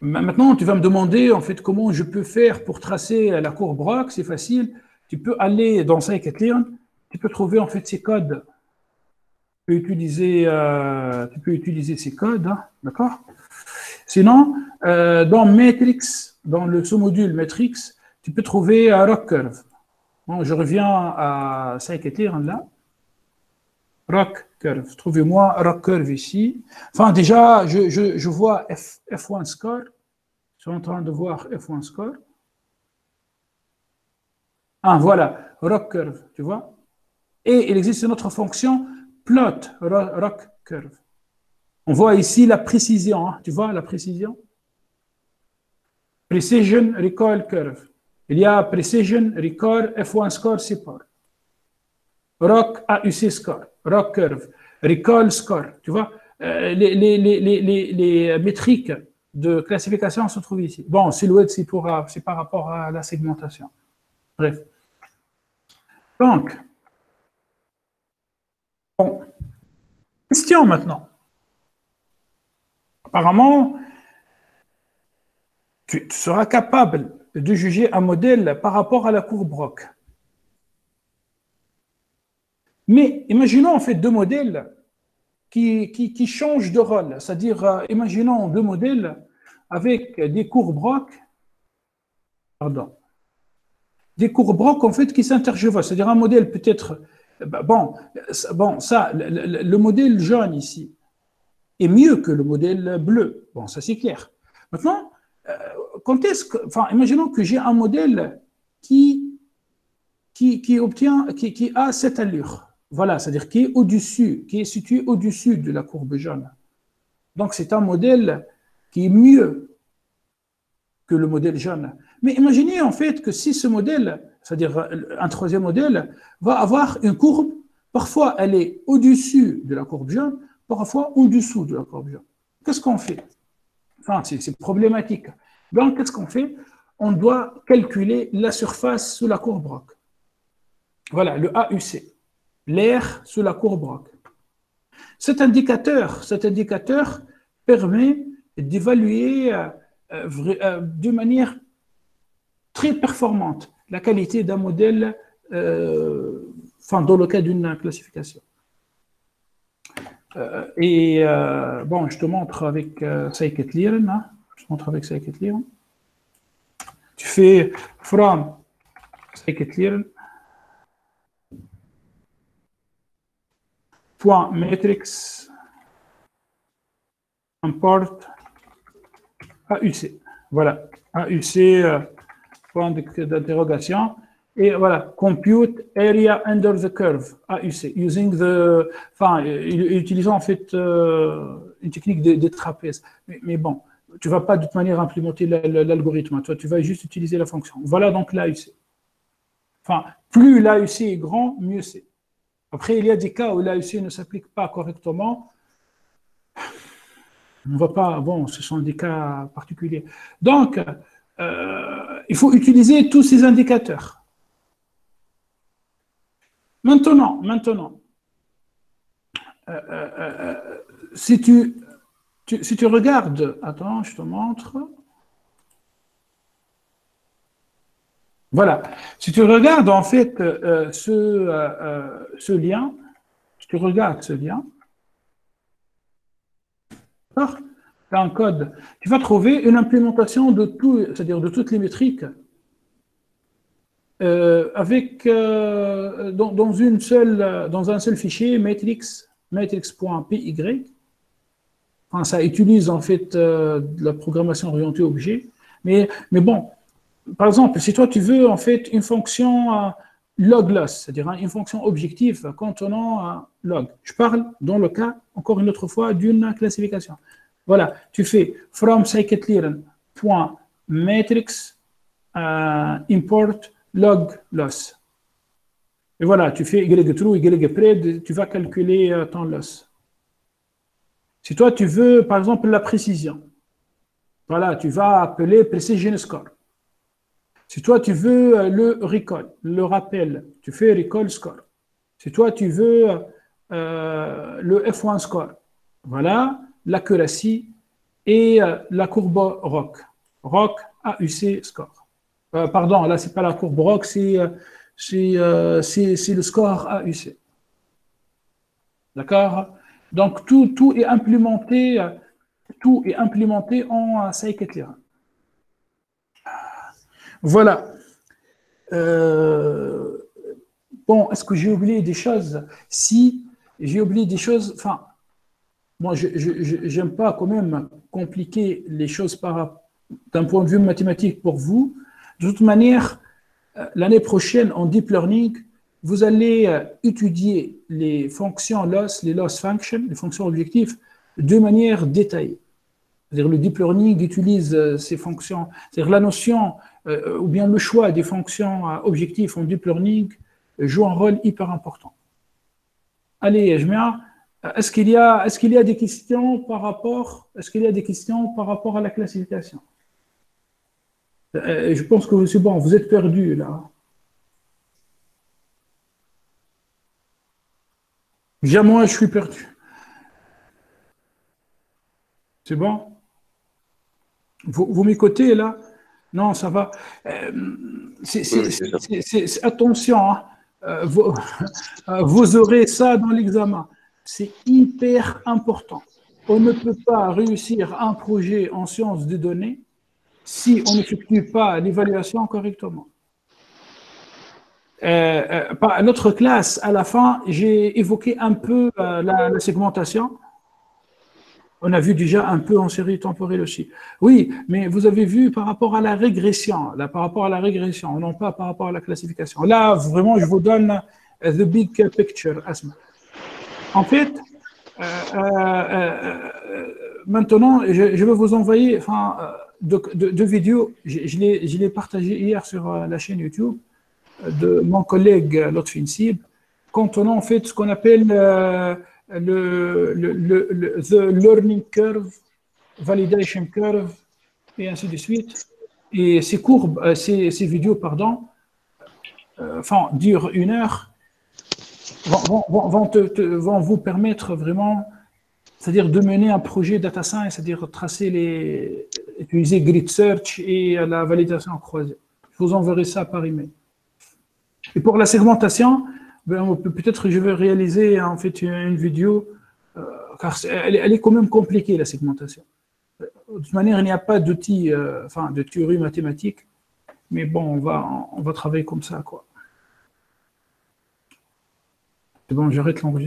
Maintenant, tu vas me demander en fait comment je peux faire pour tracer la courbe ROC. C'est facile. Tu peux aller dans scikit-learn, tu peux trouver en fait ces codes. Tu peux utiliser ces codes, hein, d'accord? Sinon, dans Matrix, dans le sous-module Matrix, tu peux trouver ROC curve. Bon, je reviens à scikit-learn là. ROC curve. Trouvez-moi ROC curve ici. Enfin, déjà, je vois F1 score. Je suis en train de voir F1 score. Ah, voilà, ROC curve, tu vois. Et il existe une autre fonction, plot ROC curve. On voit ici la précision. Hein, tu vois la précision? Precision recall curve. Il y a precision recall F1 score support. ROC AUC score, ROC curve, recall score, tu vois, les métriques de classification se trouvent ici. Bon, silhouette, c'est par rapport à la segmentation. Bref. Donc, bon, question maintenant. Apparemment, tu seras capable de juger un modèle par rapport à la courbe ROC. Mais imaginons en fait deux modèles qui changent de rôle. C'est-à-dire, imaginons deux modèles avec des courbes ROC, pardon, des courbes ROC en fait qui s'interchevauchent. C'est-à-dire un modèle peut-être, bon, ça, le modèle jaune ici est mieux que le modèle bleu. Bon, ça c'est clair. Maintenant, quand est-ce que, enfin, imaginons que j'ai un modèle qui a cette allure. Voilà, c'est-à-dire qui est au-dessus, qui est situé au-dessus de la courbe jaune. Donc, c'est un modèle qui est mieux que le modèle jaune. Mais imaginez en fait que si ce modèle, c'est-à-dire un troisième modèle, va avoir une courbe, parfois elle est au-dessus de la courbe jaune, parfois au-dessous de la courbe jaune. Qu'est-ce qu'on fait? Enfin, c'est problématique. Donc, qu'est-ce qu'on fait? On doit calculer la surface sous la courbe ROC. Voilà, le AUC, l'air sous la courbe ROC. Cet indicateur permet d'évaluer de manière très performante la qualité d'un modèle, dans le cas d'une classification. Bon, je te montre avec scikit-learn. Hein. Je te montre avec scikit-learn. Tu fais from scikit-learn point matrix import AUC. Voilà, AUC, point d'interrogation. Et voilà, compute area under the curve, AUC, using the, utilisant en fait une technique de trapèze. Mais bon, tu ne vas pas de toute manière implémenter l'algorithme, toi, tu vas juste utiliser la fonction. Voilà donc l'AUC. Enfin, plus l'AUC est grand, mieux c'est. Après, il y a des cas où l'AUC ne s'applique pas correctement. On ne va pas, bon, ce sont des cas particuliers. Donc, il faut utiliser tous ces indicateurs. Maintenant, si tu regardes, attends, je te montre. Voilà, si tu regardes en fait ce lien, si tu regardes ce lien, tu as un code, tu vas trouver une implémentation de tout, c'est-à-dire de toutes les métriques dans un seul fichier matrix.py. Enfin, ça utilise en fait de la programmation orientée objet. Mais bon, par exemple, si toi tu veux en fait une fonction log-loss, c'est-à-dire une fonction objective contenant un log. Je parle dans le cas, encore une autre fois, d'une classification. Voilà, tu fais from scikit-learn.matrix import log loss. Et voilà, tu fais y true, y pred, tu vas calculer ton loss. Si toi, tu veux, par exemple, la précision, voilà, tu vas appeler precision score. Si toi, tu veux le recall, le rappel, tu fais recall score. Si toi, tu veux le F1 score, voilà, l'accuracy et la courbe ROC. ROC AUC score. Pardon, là, ce n'est pas la courbe ROC, c'est le score AUC. D'accord? Donc, tout est implémenté en scikit-learn. Voilà. Bon, est-ce que j'ai oublié des choses? Si j'ai oublié des choses, enfin, moi, je n'aime pas quand même compliquer les choses d'un point de vue mathématique pour vous. De toute manière, l'année prochaine, en deep learning, vous allez étudier les fonctions loss, les loss functions, les fonctions objectives, de manière détaillée. C'est-à-dire le deep learning utilise ces fonctions, c'est-à-dire la notion ou bien le choix des fonctions objectives en deep learning joue un rôle hyper important. Allez, Jmia, est-ce qu'il y a des questions par rapport à la classification? Je pense que c'est bon, vous êtes perdu là. Déjà moi, je suis perdu. C'est bon? Vous m'écoutez là? Non, ça va. Oui, oui, c'est ça. Attention, hein. Vous, vous aurez ça dans l'examen. C'est hyper important. On ne peut pas réussir un projet en sciences des données si on n'effectue pas l'évaluation correctement. Par notre classe, à la fin, j'ai évoqué un peu la segmentation. On a vu déjà un peu en série temporelle aussi. Oui, mais vous avez vu par rapport à la régression, là, par rapport à la régression, non pas par rapport à la classification. Là, vraiment, je vous donne the big picture, Asma. En fait, maintenant, je vais vous envoyer enfin, deux vidéos. Je l'ai partagé hier sur la chaîne YouTube de mon collègue Lotfi Nsib, contenant en fait ce qu'on appelle the learning curve, validation curve, et ainsi de suite. Et ces courbes, ces vidéos, pardon, enfin, durent 1 heure, vont vous permettre vraiment, c'est-à-dire de mener un projet data science, c'est-à-dire utiliser grid search et la validation croisée. Je vous enverrai ça par email. Et pour la segmentation, ben, peut-être je vais réaliser en fait une vidéo, car elle est quand même compliquée, la segmentation. De toute manière, il n'y a pas d'outils, enfin, de théorie mathématique, mais bon, on va travailler comme ça, quoi. C'est bon, j'arrête l'enregistrement.